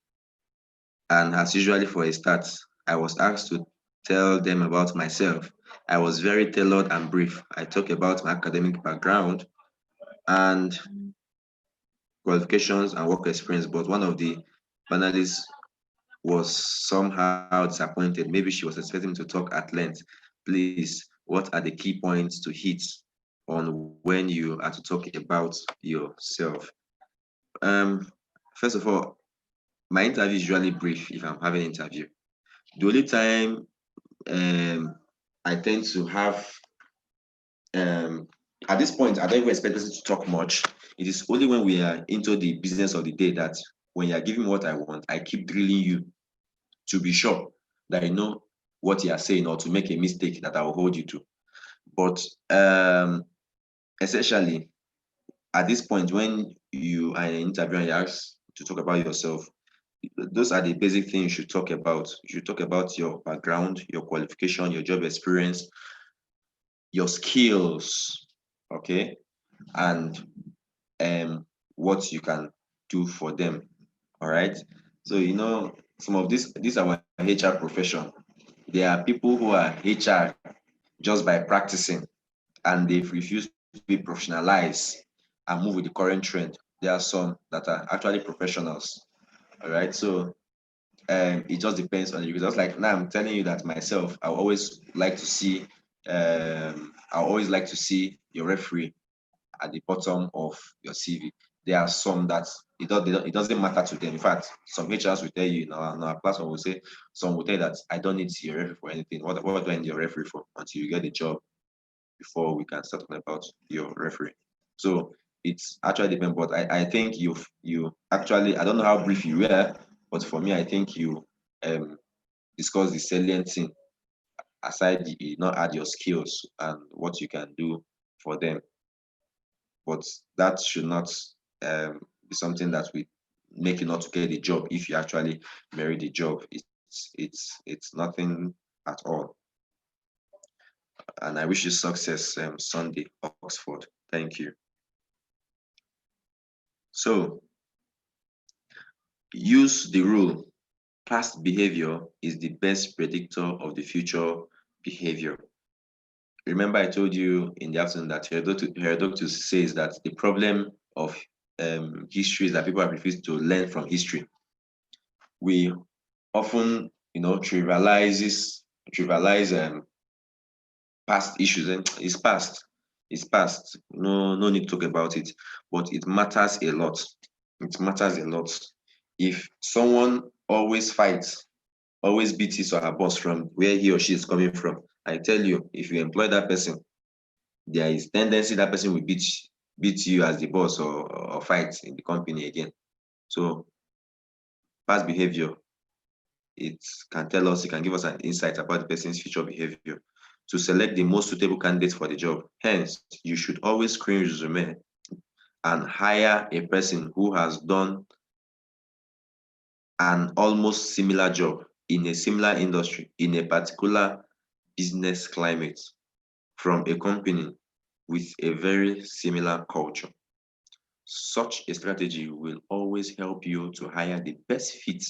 And as usually for a start, I was asked to tell them about myself. I was very tailored and brief. I talked about my academic background and qualifications and work experience, but one of the panelists was somehow disappointed. Maybe she was expecting me to talk at length. Please, what are the key points to hit on when you are to talk about yourself? First of all, my interview is usually brief if I'm having an interview. The only time I tend to have, at this point, I don't even expect person to talk much. It is only when we are into the business of the day that when you are giving me what I want, I keep drilling you to be sure that I know what you are saying, or to make a mistake that I will hold you to. But essentially, at this point, when you are in an interview and you're asked to talk about yourself, those are the basic things you should talk about. You should talk about your background, your qualification, your job experience, your skills, okay, and what you can do for them. All right. So some of this our HR profession. There are people who are HR just by practicing, and they've refused to be professionalized and move with the current trend. There are some that are actually professionals. All right. So it just depends on you. Just like now, I'm telling you that myself, I always like to see your referee at the bottom of your CV. There are some that it doesn't matter to them. In fact, some HRs will tell you in our platform will say, some will tell you that I don't need your referee for anything. What do I need your referee for? Until you get the job, before we can start talking about your referee. So it's actually depends, but I think you actually, I don't know how brief you were, but for me, I think you discuss the salient thing. Aside, you not add your skills and what you can do for them. But that should not be something that we make you not to get the job if you actually marry the job. It's nothing at all. And I wish you success Sunday, Oxford. Thank you. So use the rule. Past behavior is the best predictor of the future behavior. Remember, I told you in the afternoon that Herodotus says that the problem of history is that people have refused to learn from history. We often, trivialize past issues, and it's past. It's past. No need to talk about it. But it matters a lot. It matters a lot. If someone always fights, always beats his or her boss from where he or she is coming from, I tell you, if you employ that person, there is tendency that person will beat you as the boss or fight in the company again. So past behavior, it can tell us, it can give us an insight about the person's future behavior to select the most suitable candidate for the job. Hence, you should always screen resume and hire a person who has done an almost similar job in a similar industry, in a particular business climate, from a company with a very similar culture. Such a strategy will always help you to hire the best fit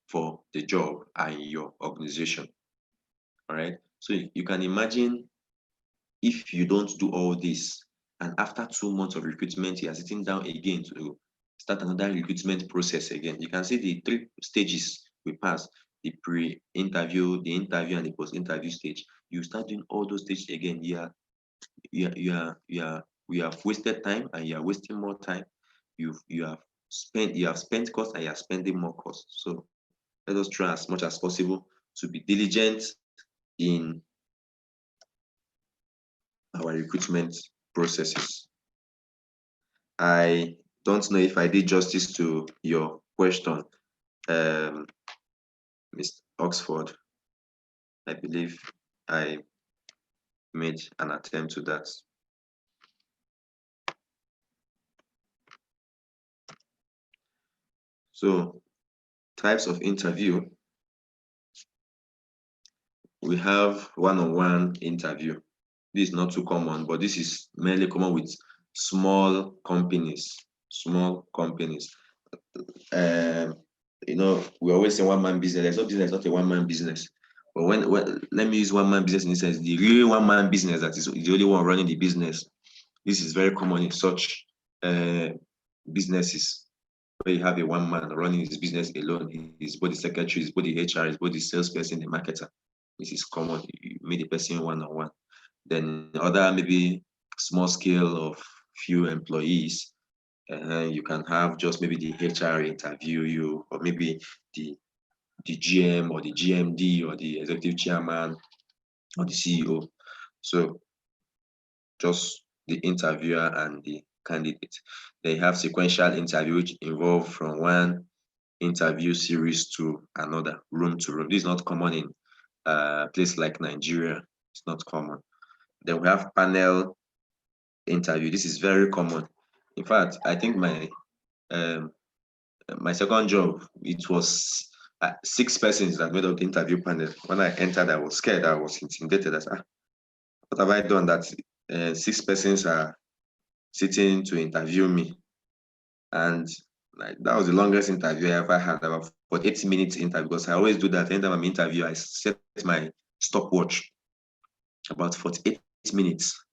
for the job and your organization. All right. So you can imagine if you don't do all this, and after 2 months of recruitment, you are sitting down again to start another recruitment process again. You can see the 3 stages we pass: the pre-interview, the interview, and the post-interview stage. You start doing all those stages again. We have wasted time, and you are wasting more time. You have spent cost, and you are spending more cost. So let us try as much as possible to be diligent in our recruitment processes. I don't know if I did justice to your question, Mr. Oxford. I believe I made an attempt to that. So, types of interview. We have one-on-one interview. This is not too common, but this is mainly common with small companies. Small companies. We always say one-man business. There's no business, not a one-man business. But when let me use one-man business in this sense, the real one-man business that is the only one running the business. This is very common in such businesses where you have a one-man running his business alone. He's both the secretary, he's both the HR, he's both the salesperson, the marketer. This is common. You meet the person one-on-one. Then other maybe small scale of few employees, you can have just maybe the HR interview you, or maybe the GM or the GMD or the executive chairman or the CEO. So just the interviewer and the candidate. They have sequential interview which involve from one interview series to another, room to room. This is not common in place like Nigeria. It's not common. Then we have panel interview. This is very common. In fact, I think my second job, it was 6 persons that made up the interview panel. When I entered, I was scared. I was intimidated. I said, what have I done that 6 persons are sitting to interview me? And that was the longest interview I ever had, about 48 minutes interview, because I always do that. Anytime I'm interview, I set my stopwatch about 48 minutes.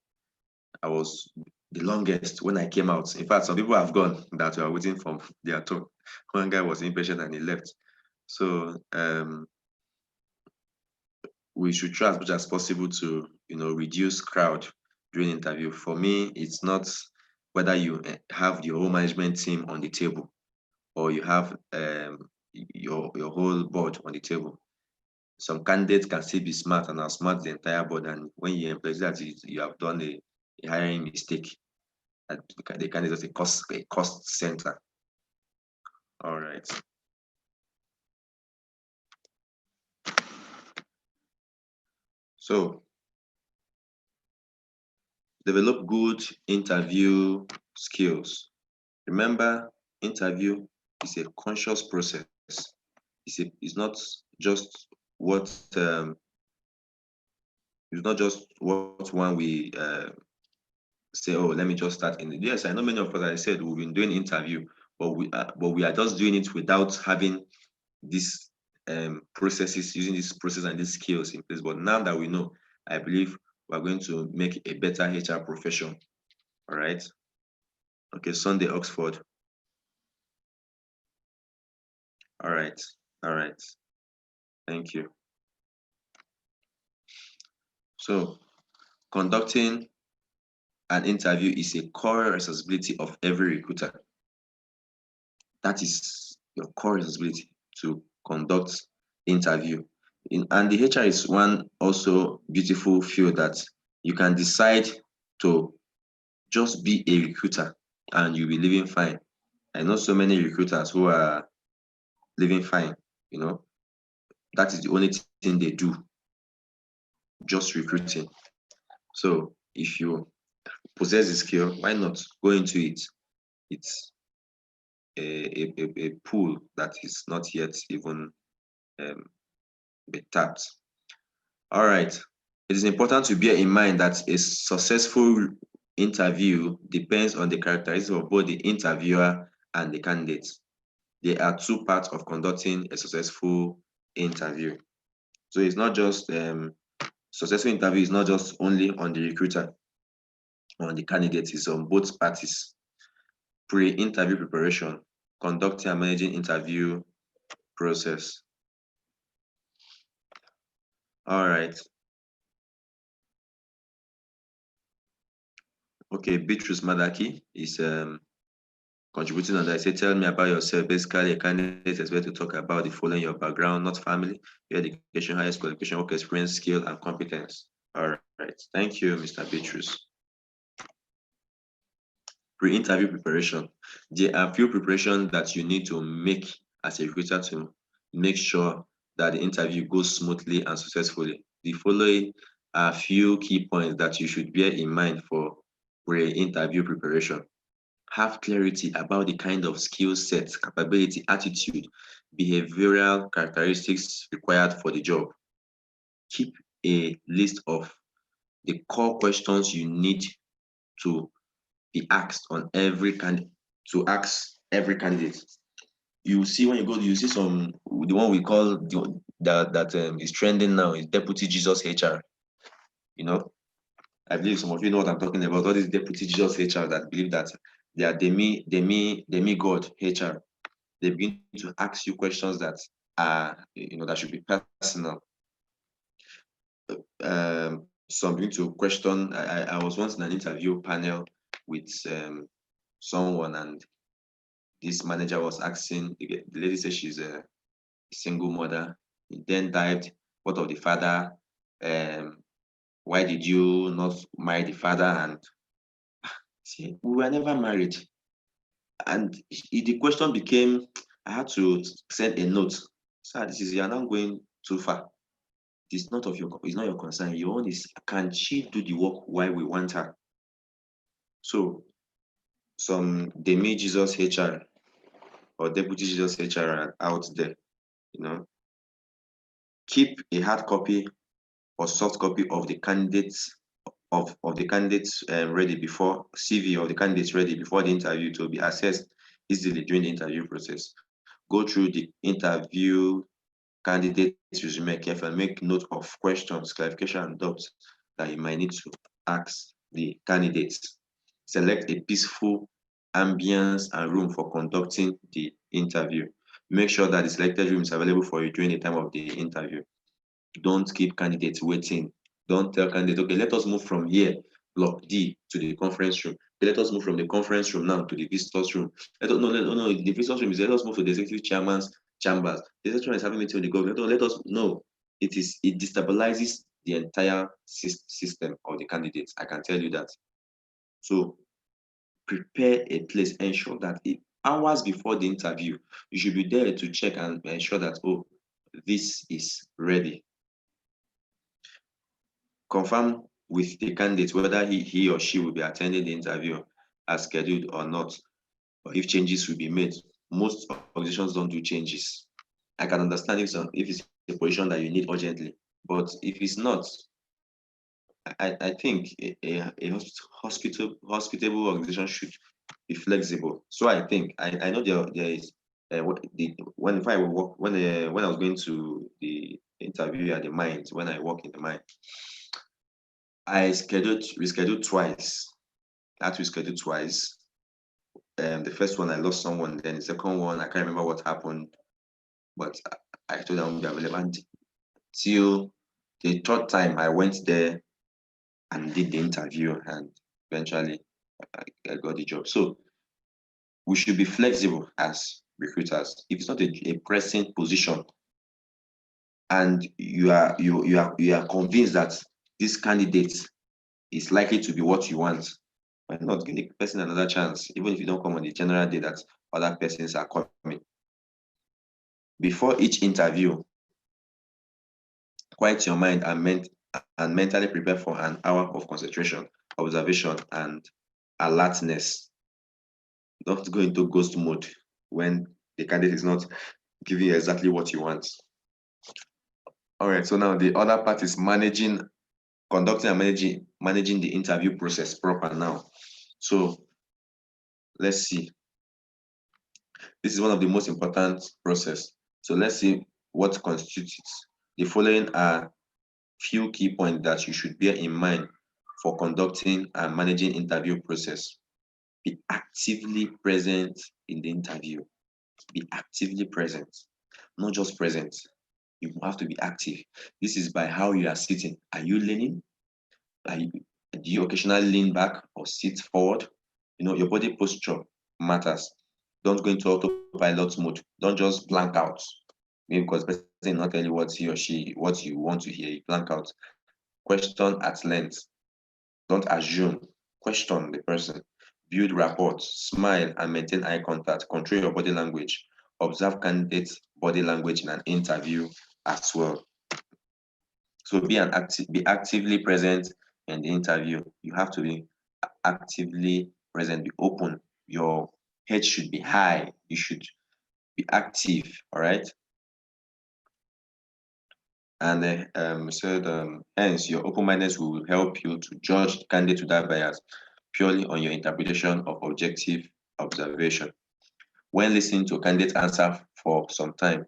I was the longest when I came out. In fact, some people have gone that were waiting for their turn. One guy was impatient and he left. So we should try as much as possible to reduce crowd during interview. For me, it's not whether you have your whole management team on the table or you have your whole board on the table. Some candidates can still be smart and outsmart the entire board, and when you employ that, you have done a hiring mistake. The candidate is a cost center. All right. So develop good interview skills. Remember, interview is a conscious process. It's not just what It's not just what one we say, oh, let me just start in. Yes, I know many of us, I said, we've been doing interview, but we are just doing it without having these processes, using these processes and these skills in place. But now that we know, I believe we're going to make a better HR profession. All right. Okay, Sunday, Oxford. All right. All right. Thank you. So, conducting an interview is a core responsibility of every recruiter. That is your core responsibility, to conduct interview. And the HR is one also beautiful field that you can decide to just be a recruiter and you'll be living fine. I know so many recruiters who are living fine, you know. That is the only thing they do, just recruiting. So if you possess the skill, why not go into it? It's a pool that is not yet even been tapped. All right. It is important to bear in mind that a successful interview depends on the characteristics of both the interviewer and the candidate. There are two parts of conducting a successful interview. So it's not just successful interview is not just only on the recruiter or on the candidate, it's on both parties. Pre-interview preparation, conducting and managing interview process. All right. Okay, Beatrice Madaki is contributing on that. I say, tell me about yourself. Basically, a candidate is expected to talk about the following: your background, not family, your education, highest qualification, work experience, skill, and competence. All right. Thank you, Mr. Beatrice. Pre-interview preparation. There are few preparations that you need to make as a recruiter to make sure that the interview goes smoothly and successfully. The following are few key points that you should bear in mind for pre-interview preparation. Have clarity about the kind of skill set, capability, attitude, behavioral characteristics required for the job. Keep a list of the core questions you need to be asked on every candidate, to ask every candidate. You see when you go, you see some, the one we call that is trending now is Deputy Jesus HR. You know, I believe some of you know what I'm talking about. All these Deputy Jesus HR that believe that they are demigod HR. They begin to ask you questions that are, that should be personal. Some begin to question. I was once in an interview panel with someone, and this manager was asking, the lady said she's a single mother. He then dived, what of the father? Why did you not marry the father? And see, we were never married. And the question became, I had to send a note. Sir, you are now going too far. It's not your concern. Your own is, can she do the work while we want her? So some Demi Jesus HR or Deputy Jesus HR are out there, Keep a hard copy or soft copy of the candidates ready before CV of the candidates ready before the interview to be assessed easily during the interview process. Go through the interview candidate's resume carefully, make note of questions, clarification, and doubts that you might need to ask the candidates. Select a peaceful ambience and room for conducting the interview. Make sure that the selected room is available for you during the time of the interview. Don't keep candidates waiting. Don't tell candidates, okay, let us move from here, block D, to the conference room. Let us move from the conference room now to the visitors room. The visitors room is, let us move to the executive chairman's chambers. The executive chairman is having a meeting with the government. Let us know. It destabilizes the entire system of the candidates. I can tell you that. So prepare a place, ensure that hours before the interview, you should be there to check and ensure that, oh, this is ready. Confirm with the candidate whether he or she will be attending the interview as scheduled or not, or if changes will be made. Most organizations don't do changes. I can understand if it's a position that you need urgently, but if it's not, I think a hospitable organization should be flexible. So I think I know there is when I work when I was going to the interview at the mines, when I work in the mine, I rescheduled twice. I had to reschedule twice. The first one I lost someone, then the second one I can't remember what happened, but I told them I won't be available. And till the third time I went there and did the interview, and eventually I got the job. So we should be flexible as recruiters. If it's not a pressing position, and you are convinced that this candidate is likely to be what you want, why not give the person another chance, even if you don't come on the general day that other persons are coming? Before each interview, quiet your mind and mentally prepare for an hour of concentration, observation, and alertness. Don't go into ghost mode when the candidate is not giving you exactly what you want. All right, so now the other part is conducting and managing the interview process proper now. So let's see. This is one of the most important process. So let's see what constitutes it. The following are few key points that you should bear in mind for conducting and managing interview process. Be actively present in the interview. Be actively present, not just present. You have to be active. This is by how you are sitting. Are you leaning? Do you occasionally lean back or sit forward? Your body posture matters. Don't go into autopilot mode. Don't just blank out. Maybe because the person not tell you what he or she, what you want to hear, you blank out. Question at length. Don't assume. Question the person. Build rapport. Smile and maintain eye contact. Control your body language. Observe candidates' body language in an interview as well. So be actively present in the interview. You have to be actively present, be open. Your head should be high. You should be active, all right? And hence, your open-mindedness will help you to judge the candidate without bias purely on your interpretation of objective observation. When listening to a candidate answer for some time,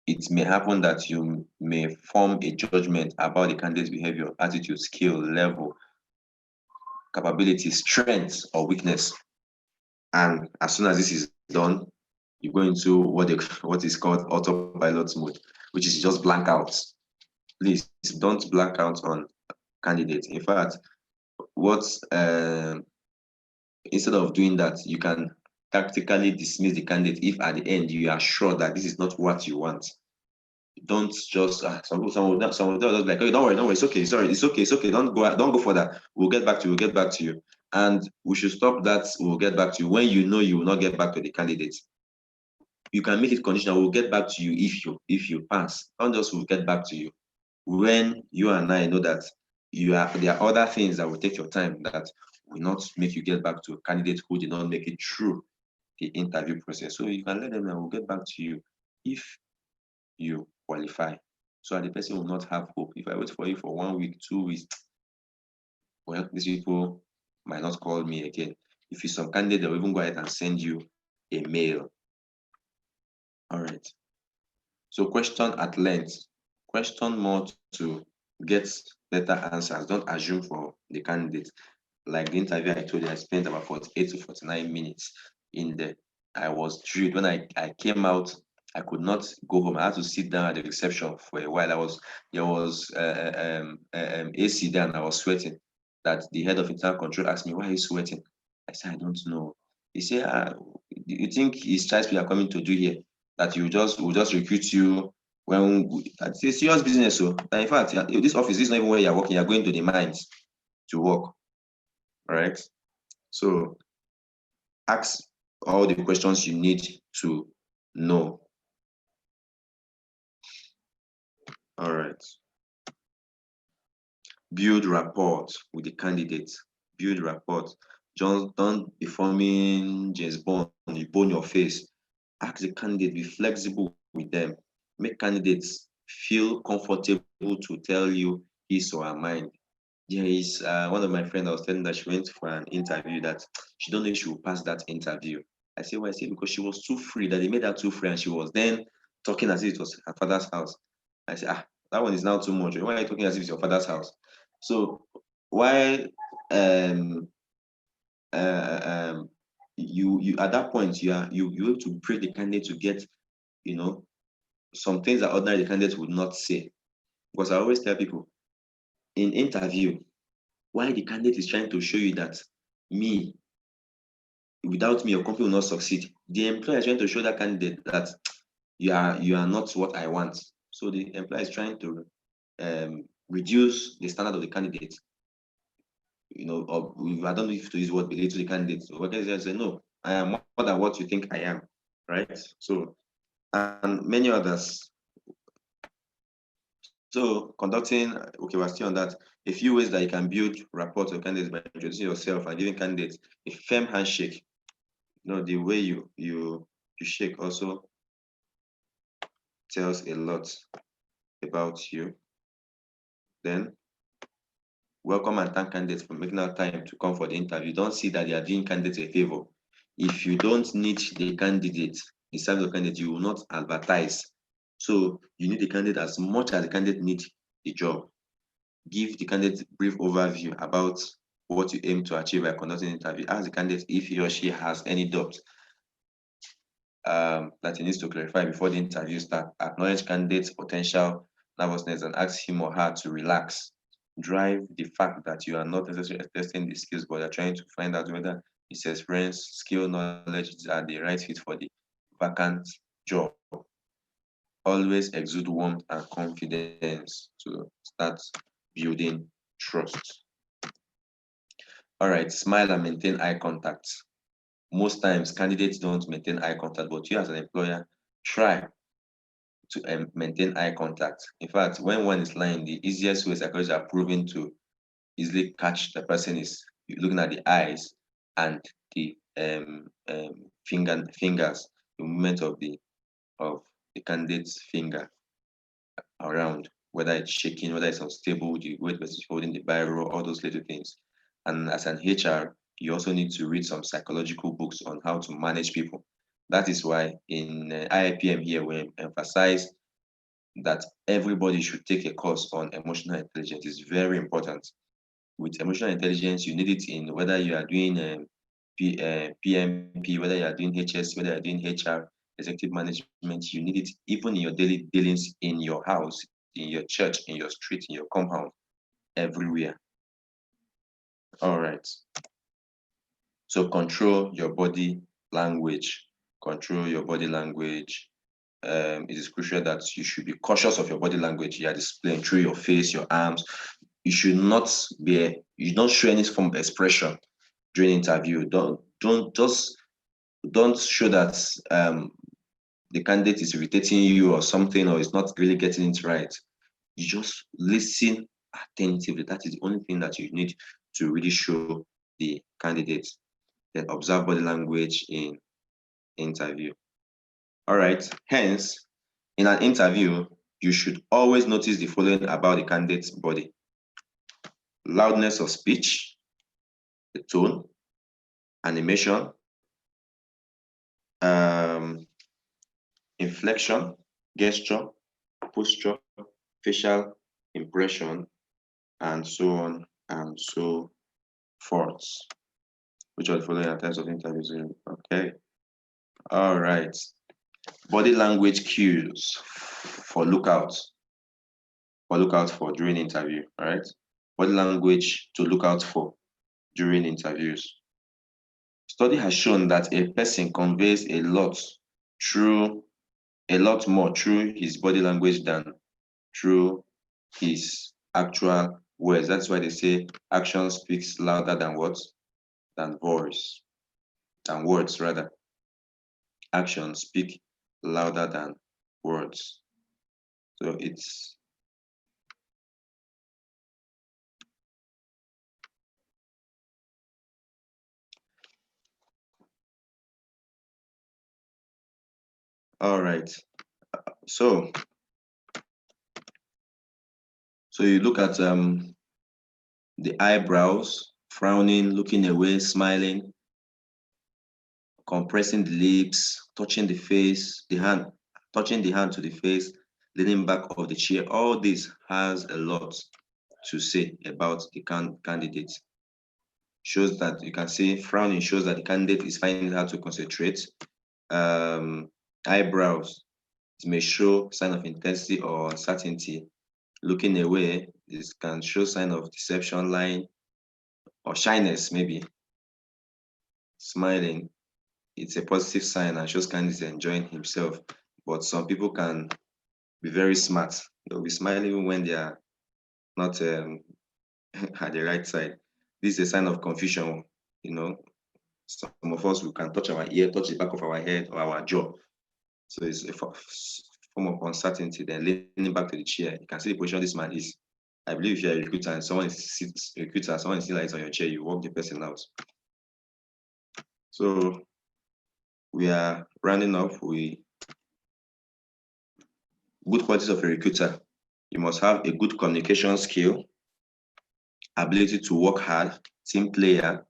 it may happen that you may form a judgment about the candidate's behavior, attitude, skill, level, capability, strength, or weakness. And as soon as this is done, you go into what is called autopilot mode, which is just blank out. Please don't blank out on candidates. In fact, instead of doing that, you can tactically dismiss the candidate if at the end you are sure that this is not what you want. Don't just some of them just like, oh, don't worry, it's okay, sorry, it's okay, don't go for that. We'll get back to you. And we should stop that. We'll get back to you when you know you will not get back to the candidate. You can make it conditional. We'll get back to you if you pass. Don't just we'll get back to you. When you and I know that there are other things that will take your time that will not make you get back to a candidate who did not make it through the interview process. So you can let them know, we'll get back to you if you qualify. So the person will not have hope. If I wait for you for 1 week, 2 weeks, well, these people might not call me again. If it's some candidate, they'll even go ahead and send you a mail. All right. So question at length. Question more to get better answers. Don't assume for the candidate. Like the interview I told you, I spent about 48 to 49 minutes in there. I was drilled. When I came out, I could not go home. I had to sit down at the reception for a while. There was AC there and I was sweating. That the head of internal control asked me, why are you sweating? I said, I don't know. He said, you think his child we are coming to do here? That we'll just recruit you it's a serious business. So in fact, this office is not even where you're working, you're going to the mines to work. All right. So ask all the questions you need to know. All right. Build rapport with the candidates. Build rapport. Just don't be forming James Bond, you bone your face. Ask the candidate, be flexible with them. Make candidates feel comfortable to tell you his or her mind. There is one of my friends, I was telling that she went for an interview that she don't know if she will pass that interview. I say, why? I say, because she was too free, that they made her too free, and she was then talking as if it was her father's house. I say, that one is now too much. Why are you talking as if it's your father's house? So why you at that point you have to break the candidate to get, some things that ordinary candidates would not say. Because I always tell people in interview, why the candidate is trying to show you that without me, your company will not succeed. The employer is trying to show that candidate that you are not what I want. So the employer is trying to reduce the standard of the candidate. Or I don't know if to use what belate to the candidate. So what they say, no, I am more than what you think I am, right? So, and many others. So conducting, okay, we're still on that. A few ways that you can build rapport with candidates by introducing yourself and giving candidates a firm handshake. The way you shake also tells a lot about you. Then welcome and thank candidates for making out time to come for the interview. Don't see that they are doing candidates a favor. If you don't need the candidate, the service of candidate, you will not advertise. So you need the candidate as much as the candidate needs the job. Give the candidate a brief overview about what you aim to achieve by conducting an interview. Ask the candidate if he or she has any doubt that he needs to clarify before the interview starts. Acknowledge candidate's potential nervousness and ask him or her to relax. Drive the fact that you are not necessarily testing the skills, but are trying to find out whether his experience, skill, knowledge are the right fit for the vacant job. Always exude warmth and confidence to start building trust. All right, smile and maintain eye contact. Most times, candidates don't maintain eye contact, but you as an employer, try to maintain eye contact. In fact, when one is lying, the easiest way psychologists are proven to easily catch the person is looking at the eyes and the fingers, the movement of the candidate's finger around, whether it's shaking, whether it's unstable, the way the person is holding the biro, all those little things. And as an HR, you also need to read some psychological books on how to manage people. That is why in IIPM here, we emphasize that everybody should take a course on emotional intelligence. It's very important. With emotional intelligence, you need it in whether you are doing PMP, whether you are doing HS, whether you are doing HR, executive management, you need it even in your daily dealings in your house, in your church, in your street, in your compound, everywhere. All right. So control your body language. Control your body language. It is crucial that you should be cautious of your body language. You are displaying through your face, your arms. You should not show any form of expression during interview. Don't show that the candidate is irritating you or something, or is not really getting it right. You just listen attentively. That is the only thing that you need to really show the candidate. Then observe body language in interview. All right. Hence, in an interview, you should always notice the following about the candidate's body: loudness of speech, the tone, animation, inflection, gesture, posture, facial impression, and so on and so forth. Which are the following in terms of interviews? Okay. All right. Body language cues for lookout for during interview. All right. Body language to look out for during interviews. Study has shown that a person conveys a lot more through his body language than through his actual words. That's why they say action speaks louder than what? Than voice. Than words, rather. Actions speak louder than words. So it's all right. So you look at the eyebrows, frowning, looking away, smiling, compressing the lips, touching the face, the hand, touching the hand to the face, leaning back of the chair. All this has a lot to say about the candidate. Shows that you can see frowning shows that the candidate is finding it hard to concentrate. Eyebrows, it may show sign of intensity or uncertainty. Looking away, this can show sign of deception, lying, or shyness, maybe. Smiling, it's a positive sign and shows candidate enjoying himself. But some people can be very smart. They'll be smiling even when they are not at the right side. This is a sign of confusion, you know. Some of us, we can touch our ear, touch the back of our head or our jaw. So it's a form of uncertainty. Then leaning back to the chair, you can see the position this man is. I believe if you're a recruiter and someone is still lies on your chair, you walk the person out. So we are rounding off with good qualities of a recruiter. You must have a good communication skill, ability to work hard, team player,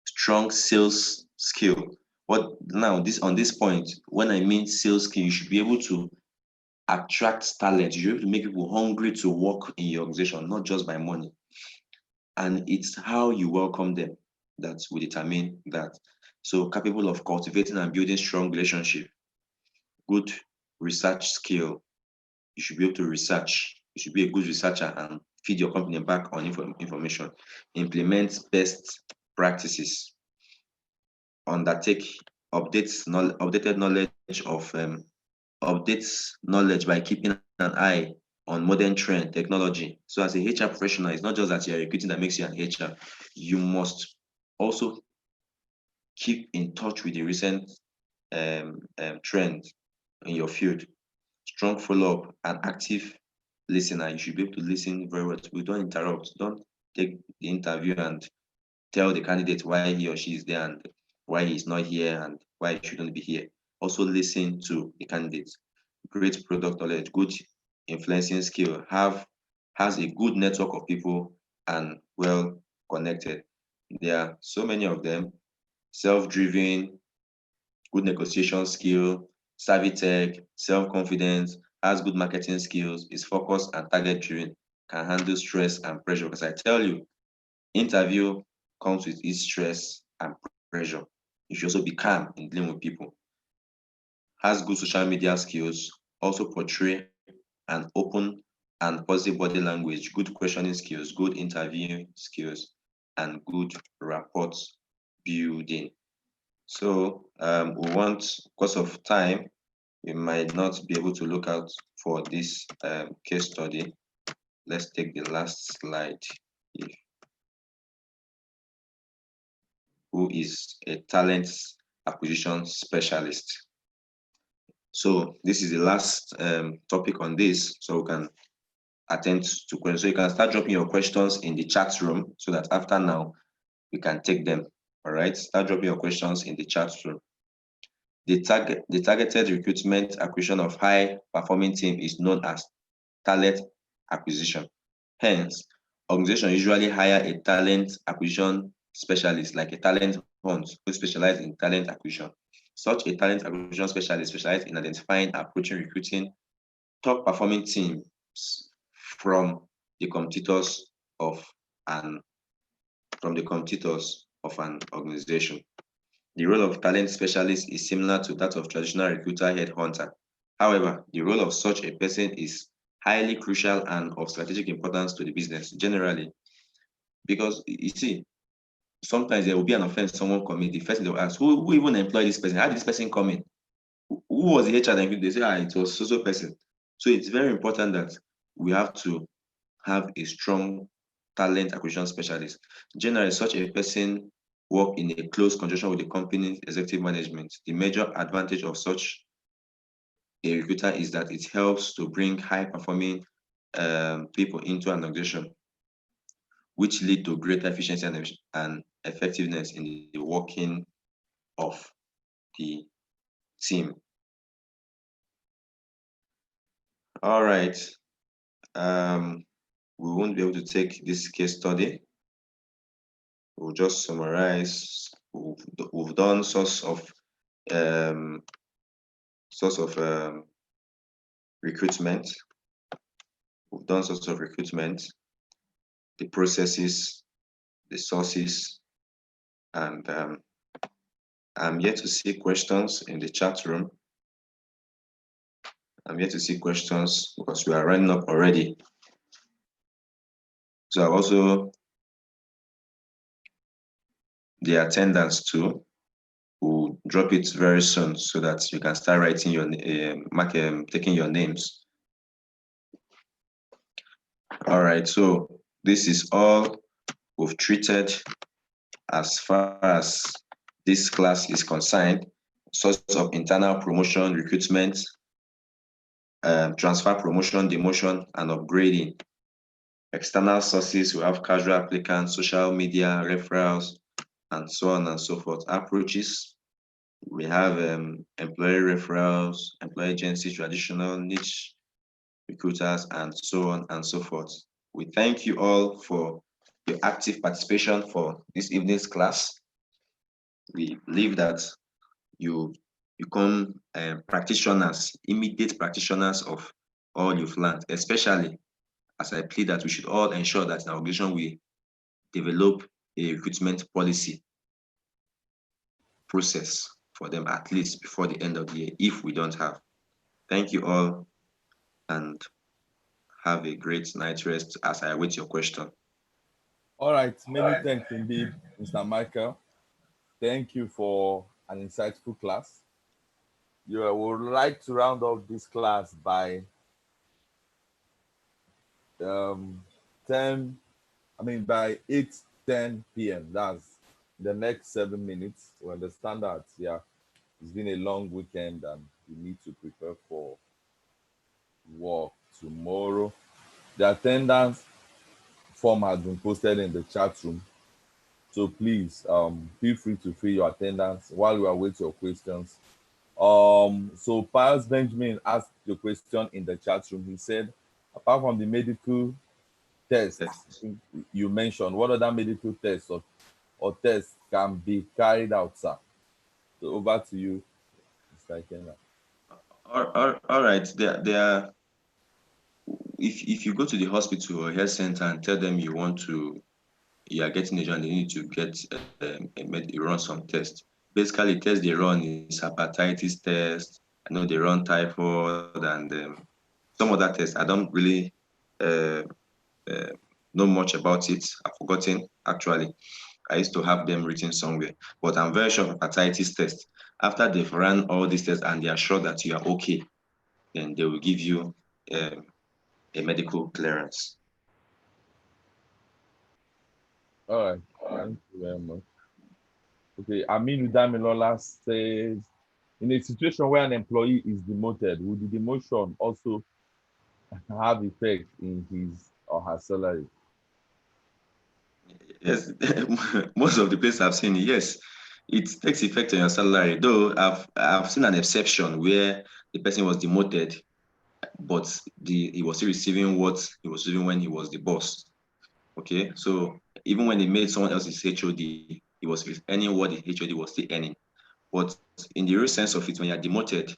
strong sales skill. What now on this point, when I mean sales skill, you should be able to attract talent. You have to make people hungry to work in your organization, not just by money. And it's how you welcome them that will determine that. So capable of cultivating and building strong relationship, good research skill. You should be able to research. You should be a good researcher and feed your company back on information. Implement best practices. Undertake updated knowledge of updates knowledge by keeping an eye on modern trend technology. So as a HR professional, it's not just that you're recruiting that makes you an HR. You must also keep in touch with the recent trend in your field. Strong follow-up and active listener. You should be able to listen very well. We don't interrupt. Don't take the interview and tell the candidate why he or she is there and why he's not here and why he shouldn't be here. Also listen to the candidate. Great product knowledge, good influencing skill, has a good network of people and well connected. There are so many of them. Self-driven, good negotiation skill, savvy tech, self-confidence, has good marketing skills, is focused and target-driven, can handle stress and pressure. Because I tell you, interview comes with its stress and pressure. You should also be calm in dealing with people. Has good social media skills, also portray an open and positive body language, good questioning skills, good interviewing skills, and good rapport building. So we want, because of time, we might not be able to look out for this case study. Let's take the last slide. Who is a talent acquisition specialist? So this is the last topic on this, so we can attend to questions. So you can start dropping your questions in the chat room so that after now, we can take them. All right, start dropping your questions in the chat room. The targeted recruitment acquisition of high-performing team is known as talent acquisition. Hence, organizations usually hire a talent acquisition specialist, like a talent hunt, who specialize in talent acquisition. Such a talent acquisition specialist specializes in identifying, approaching, recruiting top-performing teams from the competitors of an organization. The role of talent specialist is similar to that of traditional recruiter headhunter. However, the role of such a person is highly crucial and of strategic importance to the business generally. Because you see, sometimes there will be an offense someone commit. The first thing they'll ask, who even employed this person? How did this person come in? Who was the HR? They say, it was so person. So it's very important that we have to have a strong talent acquisition specialist. Generally, such a person work in a close conjunction with the company's executive management. The major advantage of such a recruiter is that it helps to bring high-performing people into an organization, which lead to greater efficiency and effectiveness in the working of the team. All right. We won't be able to take this case study we'll just summarize. We've done source of recruitment. We've done source of recruitment, the processes, the sources, and I'm yet to see questions in the chat room. I'm yet to see questions because we are running up already. So I've also the attendance too. We'll drop it very soon so that you can start writing your taking your names. All right, so this is all we've treated as far as this class is concerned. Source of internal promotion, recruitment, transfer, promotion, demotion, and upgrading. External sources, we have casual applicants, social media, referrals, and so on and so forth. Approaches, we have employee referrals, employee agency, traditional niche recruiters, and so on and so forth. We thank you all for your active participation for this evening's class. We believe that you become practitioners, immediate practitioners of all you've learned, especially as I plead that we should all ensure that in our organization we develop a recruitment policy process for them at least before the end of the year, if we don't have. Thank you all and have a great night rest as I await your question. All right, many thanks indeed, Mr. Michael. Thank you for an insightful class. You would like to round off this class by by 8:10 p.m. That's the next 7 minutes. We understand that, yeah, it's been a long weekend and we need to prepare for work tomorrow. The attendance form has been posted in the chat room. So please feel free to fill your attendance while we await your questions. So Pius Benjamin asked the question in the chat room. He said, apart from the medical tests you mentioned, what other medical tests or tests can be carried out, sir? So over to you, Mr. Ikenna. All right. If you go to the hospital or health center and tell them you are getting a job, they need to get run some tests. Basically, tests they run is hepatitis test. I know they run typhoid and some other tests. I don't really know much about it. I've forgotten actually. I used to have them written somewhere, but I'm very sure of hepatitis test. After they've run all these tests and they are sure that you are okay, then they will give you a medical clearance. All right, thank you very much. Okay, Aminu Damilola says, in a situation where an employee is demoted, would the demotion also have effect in his or her salary? Yes, most of the places I've seen, yes, it takes effect on your salary. Though I've seen an exception where the person was demoted, but he was still receiving what he was doing when he was the boss. Okay, so even when he made someone else's HOD, he was earning what the HOD was still earning. But in the real sense of it, when you're demoted,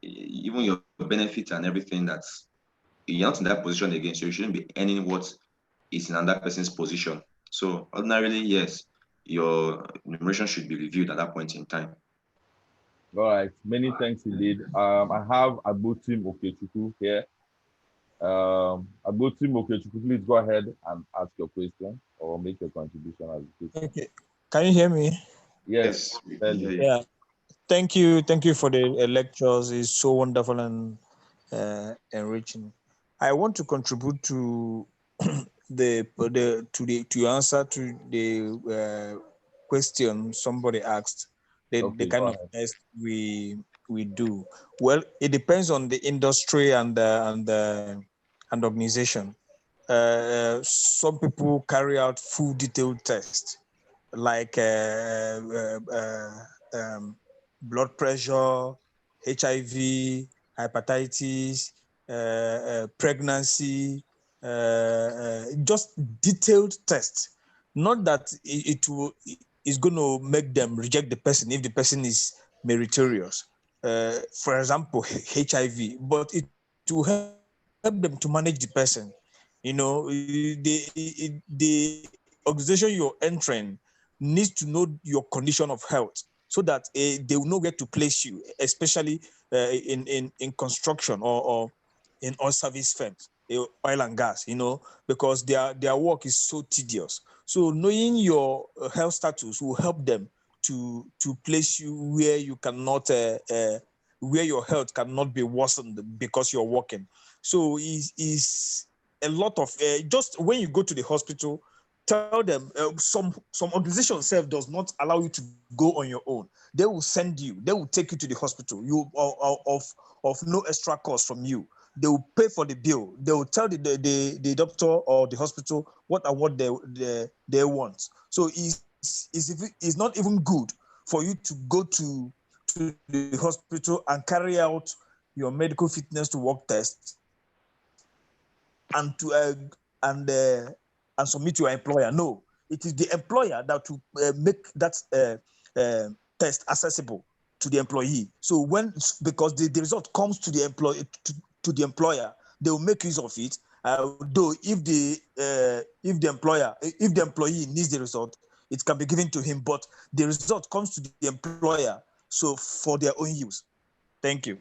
even your benefits and everything, you're not in that position again, so you shouldn't be earning what is in another person's position. So ordinarily, yes, your remuneration should be reviewed at that point in time. All right, many thanks indeed. I have Agbotim Okechukwu here. Agbotim Okechukwu, please go ahead and ask your question or make your contribution as it is. Okay, can you hear me? Yes. Yeah. Thank you for the lectures. It's so wonderful and enriching. I want to contribute to to answer to the question somebody asked. The kind of test we do. Well, it depends on the industry and organization. Some people carry out full detailed tests, like blood pressure, HIV, hepatitis, pregnancy, just detailed tests. Not that is going to make them reject the person if the person is meritorious. For example, HIV, but it will help them to manage the person. You know, the organization you're entering needs to know your condition of health so that they will know where to place you, especially in construction or in oil service firms, oil and gas, you know, because their work is so tedious. So knowing your health status will help them to place you where you cannot, where your health cannot be worsened because you're working. So is a lot of just when you go to the hospital, tell them some organization self does not allow you to go on your own. They will send you. They will take you to the hospital. You of no extra cost from you. They will pay for the bill. They will tell the doctor or the hospital what they want. So it's not even good for you to go to the hospital and carry out your medical fitness to work test and to and submit to your employer. No, it is the employer that will make that test accessible to the employee. So because the result comes to the employee to the employer, they will make use of it. Though if the employee needs the result, it can be given to him. But the result comes to the employer, so for their own use. Thank you.